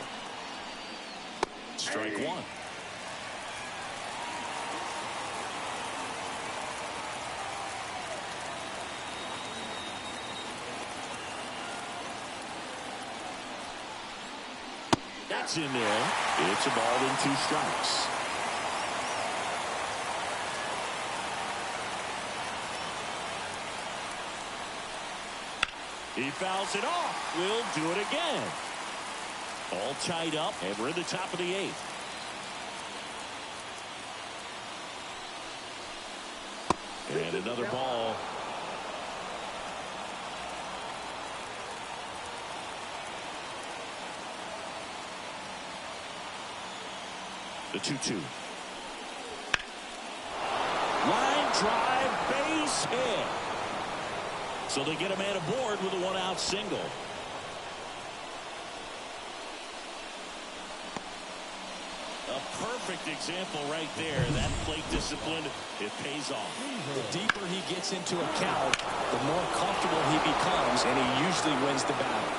Strike one. That's in there. It's a ball and 2 strikes. He fouls it off. We'll do it again. All tied up, and we're in the top of the 8th. And another ball. The 2-2. Line drive, base hit. So they get a man aboard with a 1-out single. A perfect example right there. That plate discipline, it pays off. The deeper he gets into a count, the more comfortable he becomes, and he usually wins the battle.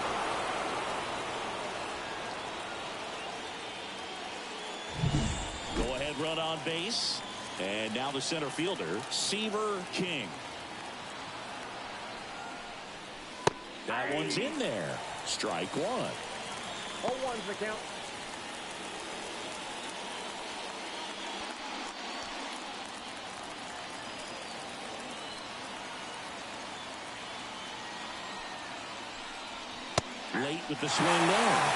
Go ahead, run on base. And now the center fielder, Seaver King. That one's in there. Strike one. 0-1's the count. Late with the swing there.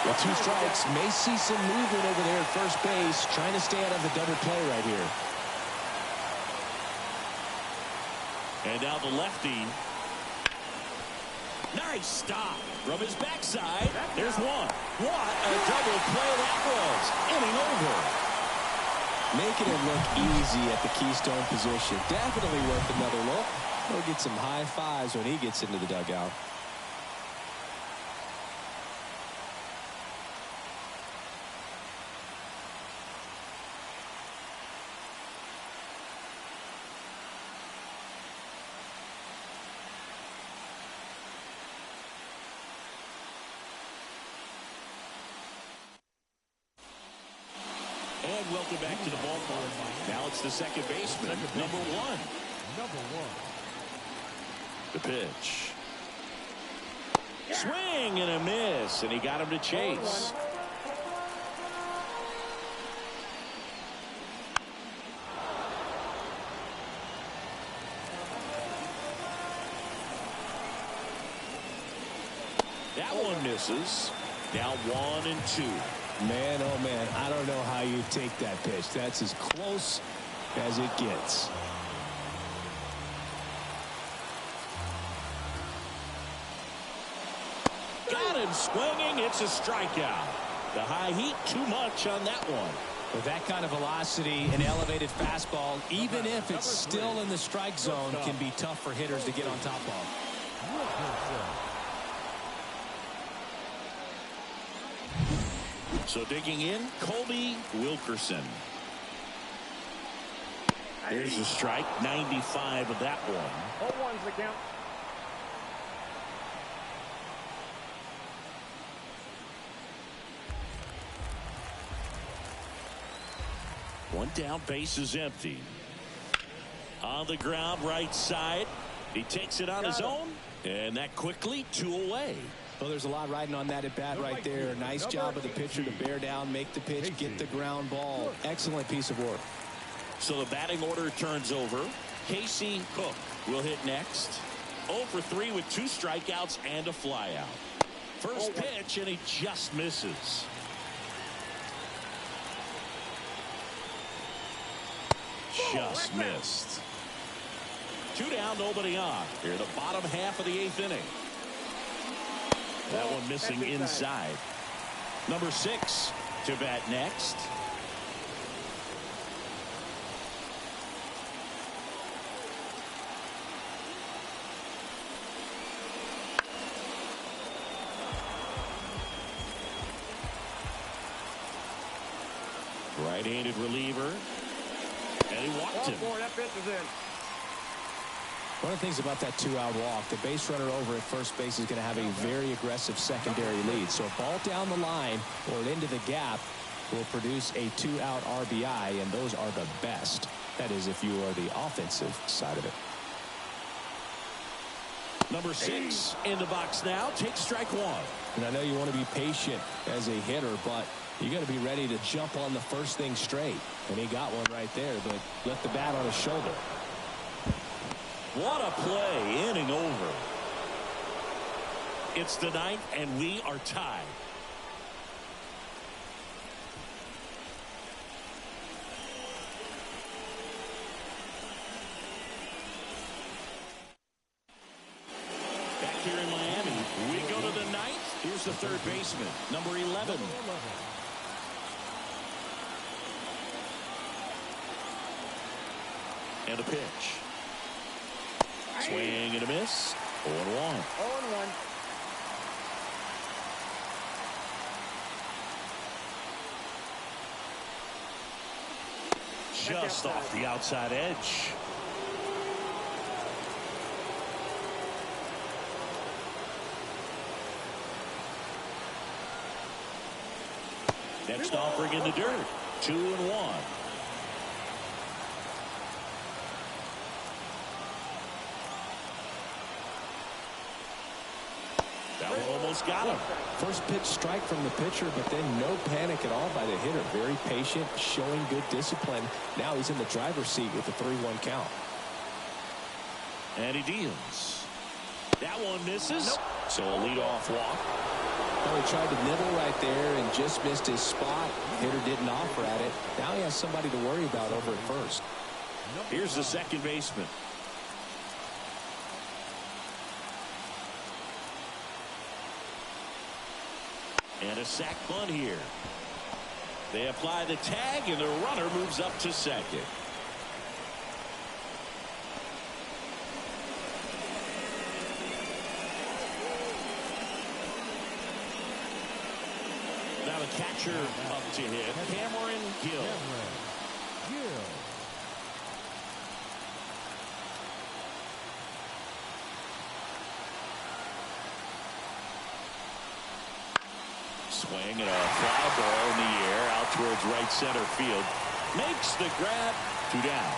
Well, 2 strikes. May see some movement over there at first base. Trying to stay out of the double play right here. And now the lefty. Nice stop from his backside. There's one. What a double play that was. Inning over. Making it look easy at the keystone position. Definitely worth another look. He'll get some high fives when he gets into the dugout. And welcome back to the ballpark. Now it's the second baseman, number 1. The pitch. Swing and a miss, and he got him to chase. That one misses. Now 1-2. Man, oh man, I don't know how you take that pitch. That's as close as it gets. Got him swinging. It's a strikeout. The high heat, too much on that one. With that kind of velocity, an elevated fastball, even if it's still in the strike zone, can be tough for hitters to get on top of. So digging in, Colby Wilkerson. There's a strike, 95 of that one. 0-1's the count. One down, base is empty. On the ground, right side. He takes it on his own, and that quickly 2 away. Well, there's a lot riding on that at bat right there. Nice job of the pitcher to bear down, make the pitch, get the ground ball. Excellent piece of work. So the batting order turns over. Casey Cook will hit next. 0 for 3 with 2 strikeouts and a flyout. First pitch, and he just misses. Just missed. 2 down, nobody on. Here in the bottom half of the 8th inning. That one missing inside. Number 6 to bat next. Right-handed reliever. And he walked him. That pitch is in. One of the things about that two-out walk, the base runner over at first base is going to have a very aggressive secondary lead. So a ball down the line or into the gap will produce a two-out RBI, and those are the best. That is, if you are the offensive side of it. Number 6 in the box now. Take strike one. And I know you want to be patient as a hitter, but you got to be ready to jump on the first thing straight. And he got one right there, but left the bat on his shoulder. What a play, inning over. It's the 9th, and we are tied. Back here in Miami, we go to the 9th. Here's the third baseman, number 11. And a pitch. Swing and a miss. 0-1. 0-1. Just off the outside edge. Next offering in the dirt. 2-1. That one almost got him. First pitch strike from the pitcher, but then no panic at all by the hitter. Very patient, showing good discipline. Now he's in the driver's seat with the 3-1 count. And he deals. That one misses. So a leadoff walk. Well, he tried to nibble right there and just missed his spot. Hitter didn't offer at it. Now he has somebody to worry about over at first. Here's the second baseman. And a sac bunt here. They apply the tag, and the runner moves up to second. Now the catcher up to hit, Cameron Gill. Swing and a fly ball in the air out towards right center field. Makes the grab. 2 down.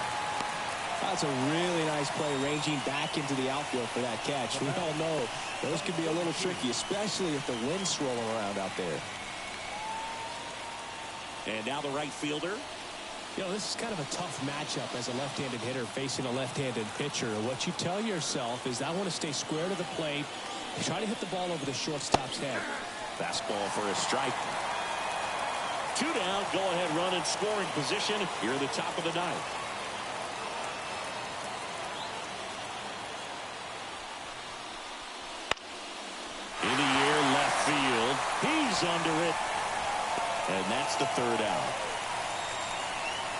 That's a really nice play, ranging back into the outfield for that catch. We all know those could be a little tricky, especially if the wind's swirling around out there. And now the right fielder. You know, this is kind of a tough matchup as a left-handed hitter facing a left-handed pitcher. What you tell yourself is, I want to stay square to the plate, try to hit the ball over the shortstop's head. Fastball for a strike. 2 down. Go ahead run in scoring position here at the top of the 9th. In the air, left field. He's under it. And that's the 3rd out.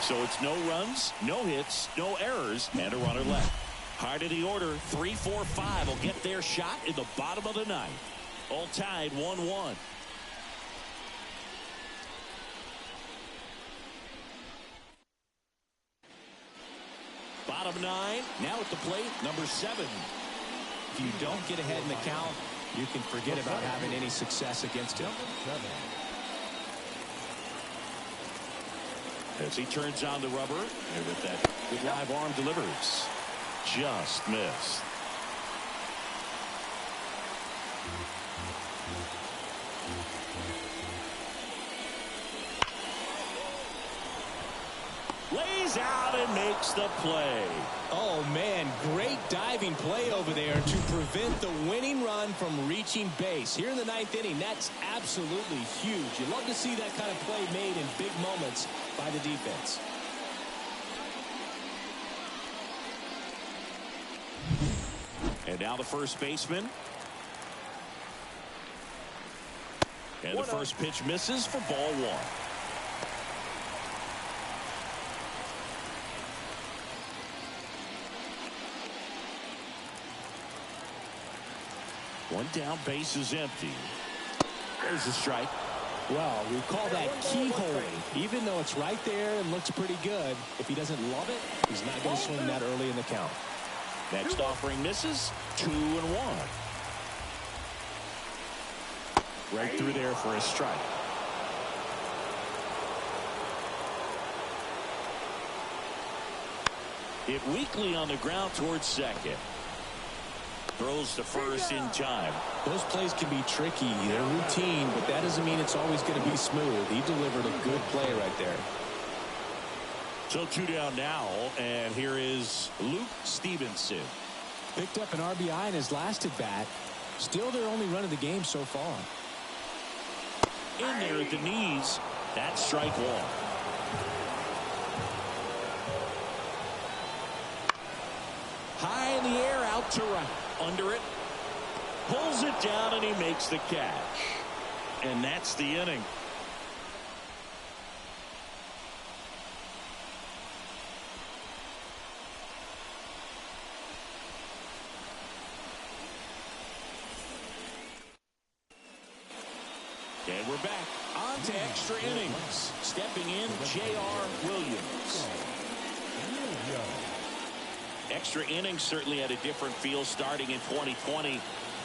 So it's no runs, no hits, no errors, and a runner left. Hard of the order. 3, 4, 5 will get their shot in the bottom of the 9th. All tied 1-1. Bottom 9. Now at the plate, number 7. If you don't get ahead in the count, you can forget about having any success against him. As he turns on the rubber, and with that good live arm delivers. Just missed. Lays out and makes the play. Oh, man, great diving play over there to prevent the winning run from reaching base. Here in the 9th inning, that's absolutely huge. You love to see that kind of play made in big moments by the defense. And now the first baseman. And the first pitch misses for ball 1. One down, base is empty. There's a strike. Well, we call that keyholing. Even though it's right there and looks pretty good, if he doesn't love it, he's not going to swing that early in the count. Next offering misses. 2-1. Right through there for a strike. Hit weakly on the ground towards second. Throws to first in time. Those plays can be tricky. They're routine, but that doesn't mean it's always going to be smooth. He delivered a good play right there. So 2 down now, and here is Luke Stevenson. Picked up an RBI in his last at bat. Still their only run of the game so far. In there at the knees. That's strike one. High in the air, out to right. Under it. Pulls it down, and he makes the catch. And that's the inning. And we're back on to extra innings. Stepping in, J.R. Williams. Extra innings certainly had a different feel starting in 2020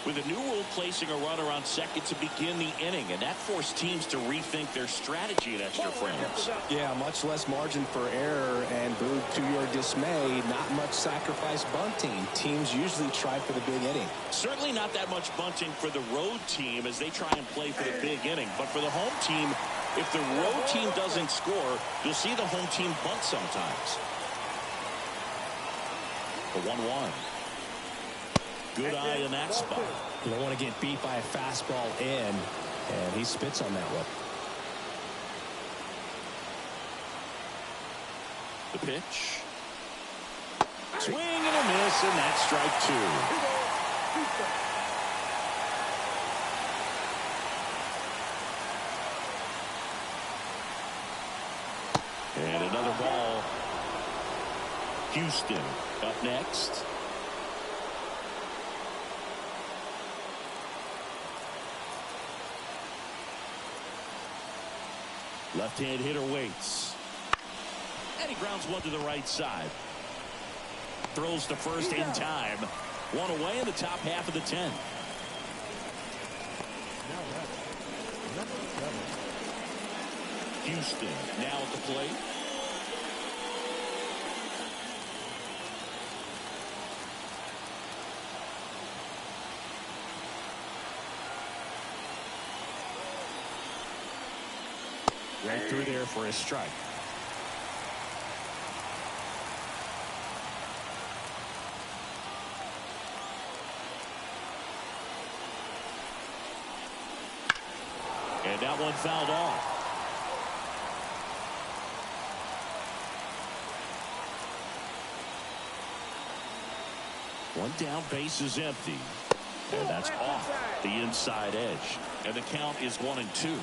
with a new rule placing a runner on second to begin the inning, and that forced teams to rethink their strategy in extra frames. Yeah, much less margin for error, and Boog, to your dismay, not much sacrifice bunting. Teams usually try for the big inning. Certainly not that much bunting for the road team as they try and play for the big inning, but for the home team, if the road team doesn't score, you'll see the home team bunt sometimes. The 1-1. Good eye in that spot. You don't want to get beat by a fastball in, and he spits on that one. The pitch. Swing and a miss, and that's strike two. And another ball. Houston up next. Left-hand hitter waits. And he grounds one to the right side. Throws to first in time. One away in the top half of the 10th. Houston now at the plate. Right through there for a strike. And that one fouled off. One down, base is empty. And that's off the inside edge. And the count is 1-2.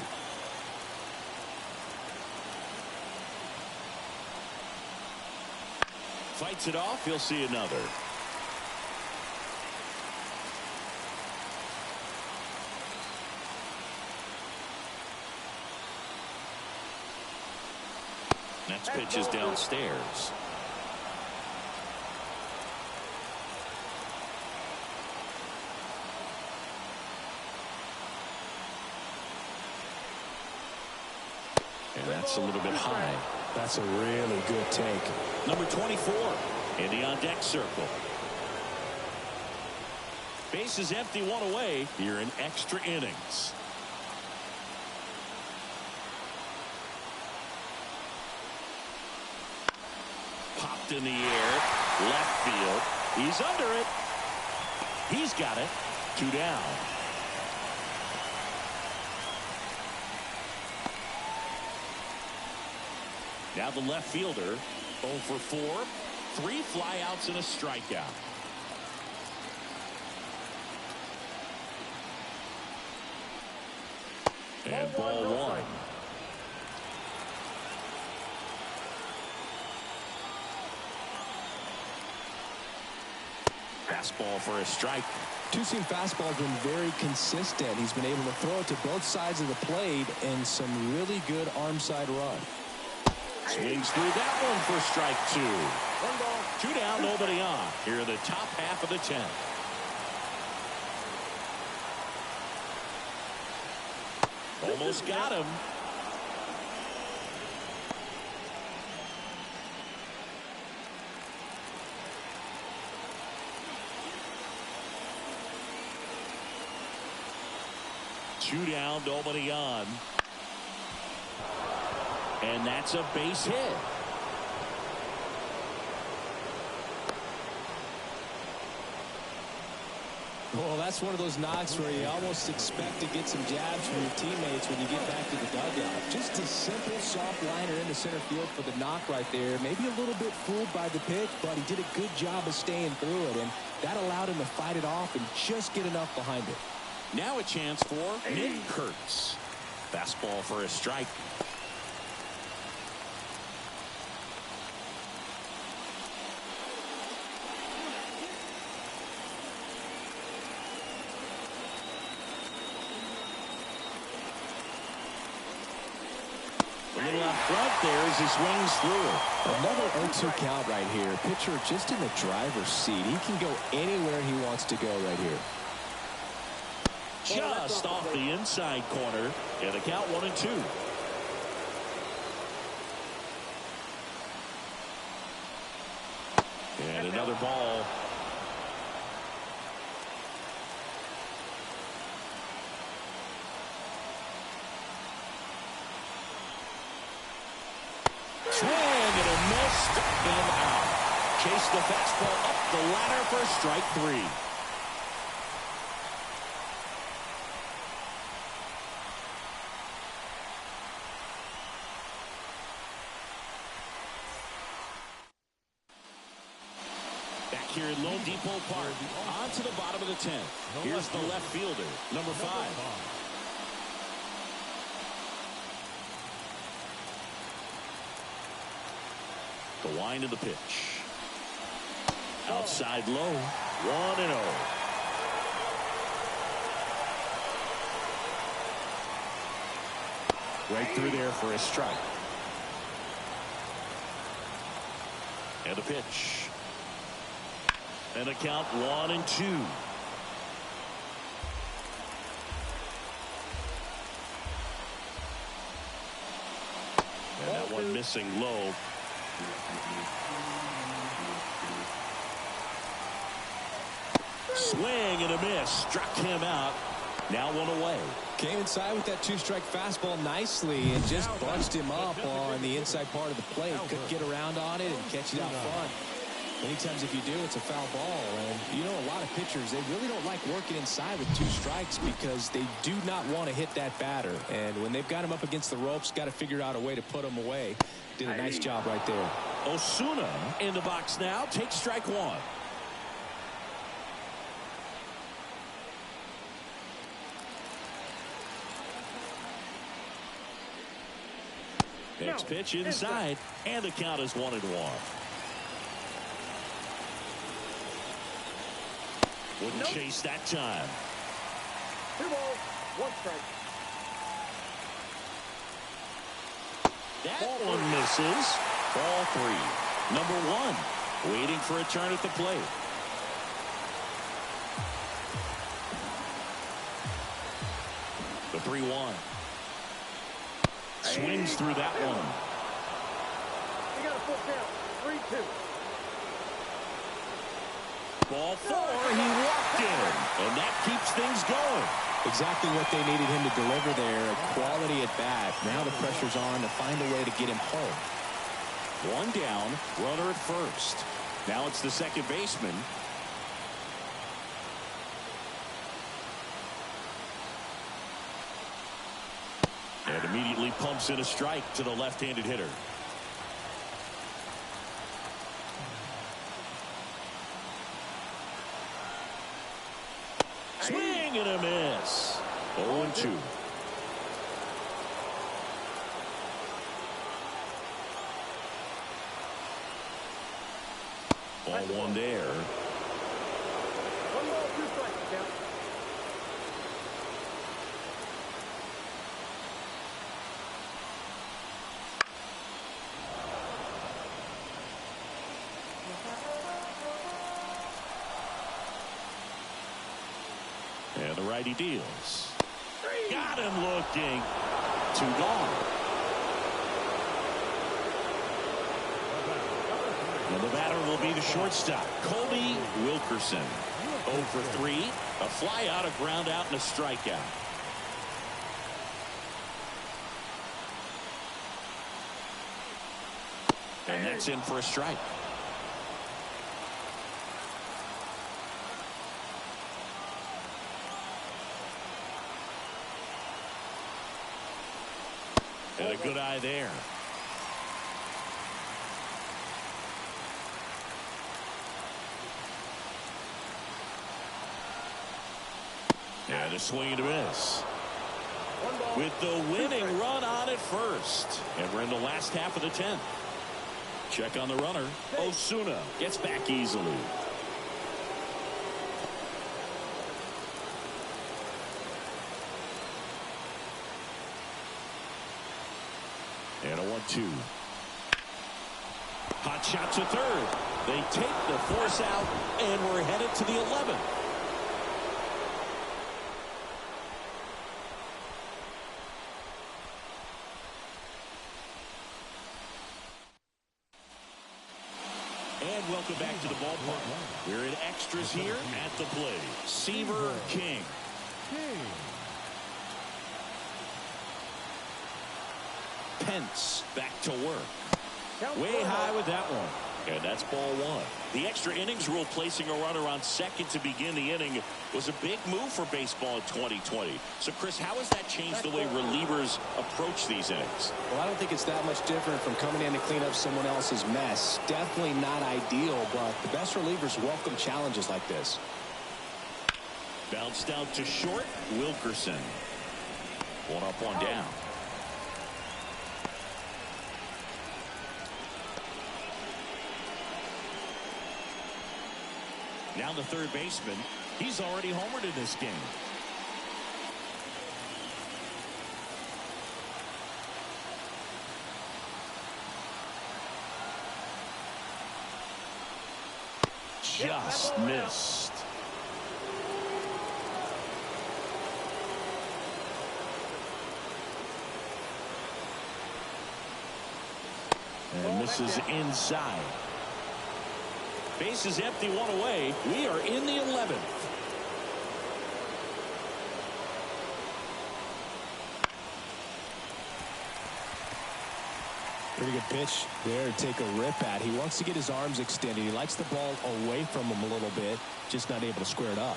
Fights it off. He'll see another. Next pitch is downstairs. And that's a little bit high. That's a really good take. Number 24 in the on-deck circle. Base is empty, one away here in extra innings. Popped in the air, left field. He's under it. He's got it. 2 down. Now the left fielder, 0 for 4, 3 flyouts and a strikeout. And ball one. fastball for a strike. Two-seam fastball has been very consistent. He's been able to throw it to both sides of the plate and some really good arm side run. Swings through that one for strike 2. 1 ball. 2 down, nobody on. Here in the top half of the 10th. Almost got him. Two down, nobody on. And that's a base hit. Well, that's one of those knocks where you almost expect to get some jabs from your teammates when you get back to the dugout. Just a simple soft liner into center field for the knock right there. Maybe a little bit fooled by the pitch, but he did a good job of staying through it, and that allowed him to fight it off and just get enough behind it. Now a chance for Nick Kurtz. Fastball for a strike. A little out front there as he swings through it. Another 0-2 count right here. Pitcher just in the driver's seat. He can go anywhere he wants to go right here. Just off the inside corner. And the count 1-2. And another ball. Swing and a miss and out. Chase the fastball up the ladder for strike 3. Back here at Lone Depot Park, on to the bottom of the 10th. Here's the left fielder, number 5. The wind of the pitch. Outside low. 1-0. Right through there for a strike. And a pitch. And a count 1-2. And that one missing low. Swing and a miss. Struck him out. Now 1 away. Came inside with that 2-strike fastball nicely and just bunched him up on the inside part of the plate. Could get around on it and catch it out front. Many times if you do, it's a foul ball. And you know, a lot of pitchers, they really don't like working inside with 2 strikes because they do not want to hit that batter. And when they've got him up against the ropes, got to figure out a way to put him away. Did a nice job right there. Osuna in the box now. Takes strike 1. Next pitch inside, and the count is 1-1. Wouldn't chase that time. 2 balls, 1 strike. That one misses. Ball 3. Number 1 waiting for a turn at the plate. The 3-1. Swings through that one. You got a full count. 3-2. Ball 4. He walked in, and that keeps things going. Exactly what they needed him to deliver there. A quality at bat. Now the pressure's on to find a way to get him home. 1 down, runner at first. Now it's the second baseman. And immediately pumps in a strike to the left-handed hitter. Swing and a miss. 0-2. Ball 1 there. And the righty deals. Got him looking. 2 gone. And the batter will be the shortstop, Colby Wilkerson. 0 for 3. A fly out, a ground out, and a strikeout. And that's in for a strike. And a good eye there. And a swing and a miss. With the winning run on at first. And we're in the last half of the 10th. Check on the runner. Osuna gets back easily. And a 1-2. Hot shot to third. They take the force out, and we're headed to the 11th. And welcome back to the ballpark. We're in extras here at the plate. Seaver King. Pence back to work. Way high with that one. And that's ball 1. The extra innings rule placing a runner on second to begin the inning was a big move for baseball in 2020. So, Chris, how has that changed the way relievers approach these innings? Well, I don't think it's that much different from coming in to clean up someone else's mess. Definitely not ideal, but the best relievers welcome challenges like this. Bounced out to short. Wilkerson. 1 up, 1 down. Now the third baseman. He's already homered in this game. Just missed. And misses inside. Base is empty, 1 away. We are in the 11th. Pretty good pitch there to take a rip at. He wants to get his arms extended. He likes the ball away from him a little bit, just not able to square it up.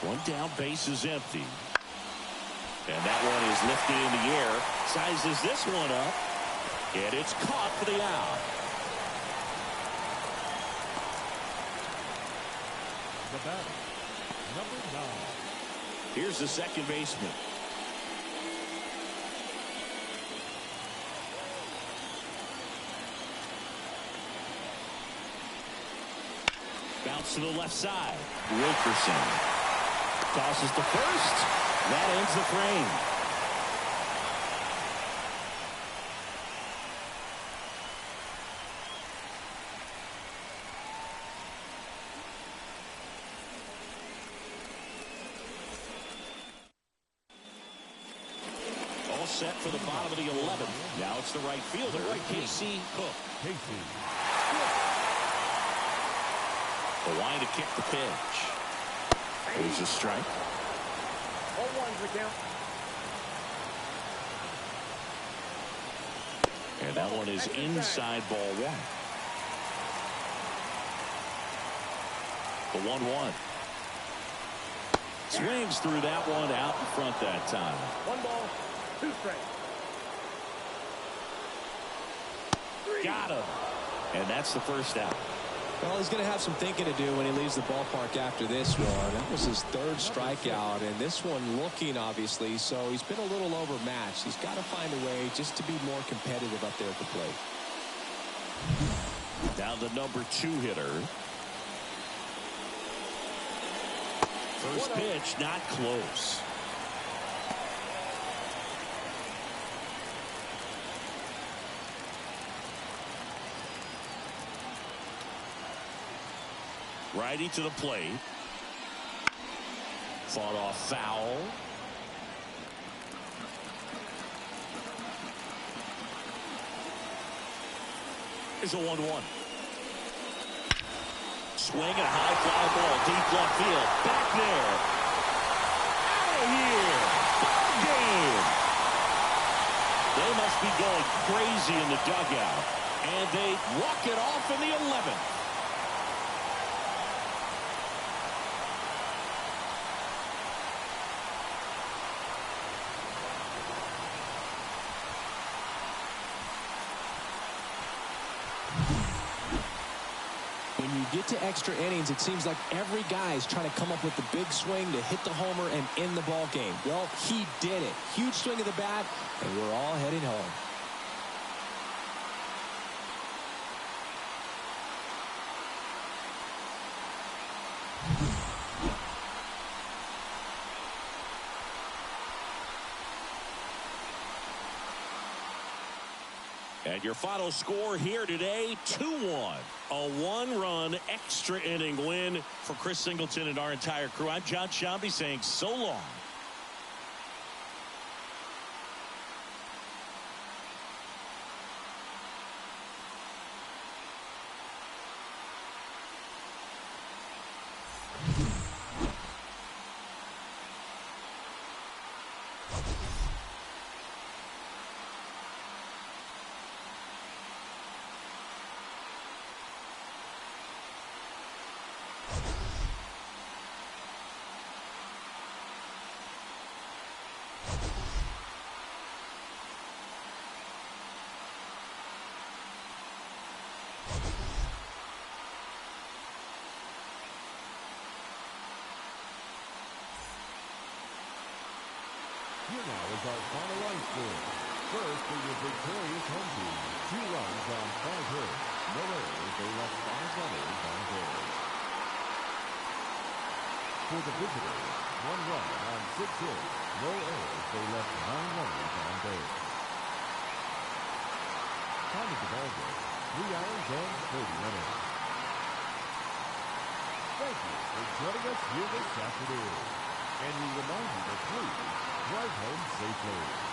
One down, base is empty. And that one is lifted in the air. Sizes this one up. And it's caught for the out. The batter, number 9. Here's the second baseman. Bounce to the left side. Wilkerson tosses to first. That ends the frame. All set for the bottom of the 11th. Now it's the right fielder, Casey Cook. The line to kick the pitch. There's a strike. All 1's the count. And that one is inside ball 1. The 1-1. Swings through that one out in front that time. 1 ball, 2 strikes. Got him. And that's the first out. Well, he's going to have some thinking to do when he leaves the ballpark after this one. That was his 3rd strikeout, and this one looking, obviously, so he's been a little overmatched. He's got to find a way just to be more competitive up there at the plate. Now the number 2 hitter. First pitch, not close. Righty to the plate. Fought off foul. Here's a 1-1. Swing and a high fly ball, deep left field. Back there. Out of here. Ball game. They must be going crazy in the dugout. And they walk it off in the 11th. When you get to extra innings, it seems like every guy is trying to come up with the big swing to hit the homer and end the ball game. Well, he did it. Huge swing of the bat, and we're all heading home. And your final score here today, 2-1. A one-run extra inning win for Chris Singleton and our entire crew. I'm John Shambi saying so long. Here now is our final line score. First, for your victorious home team, 2 runs on 5 hits. No errors, they left 5 runners on base. For the visitors, 1 run on 6 hits. No errors, they left 9 runners on base. Time of the ball game, 3 hours and 40 minutes. Thank you for joining us here this afternoon. And we remind you to please drive home safely.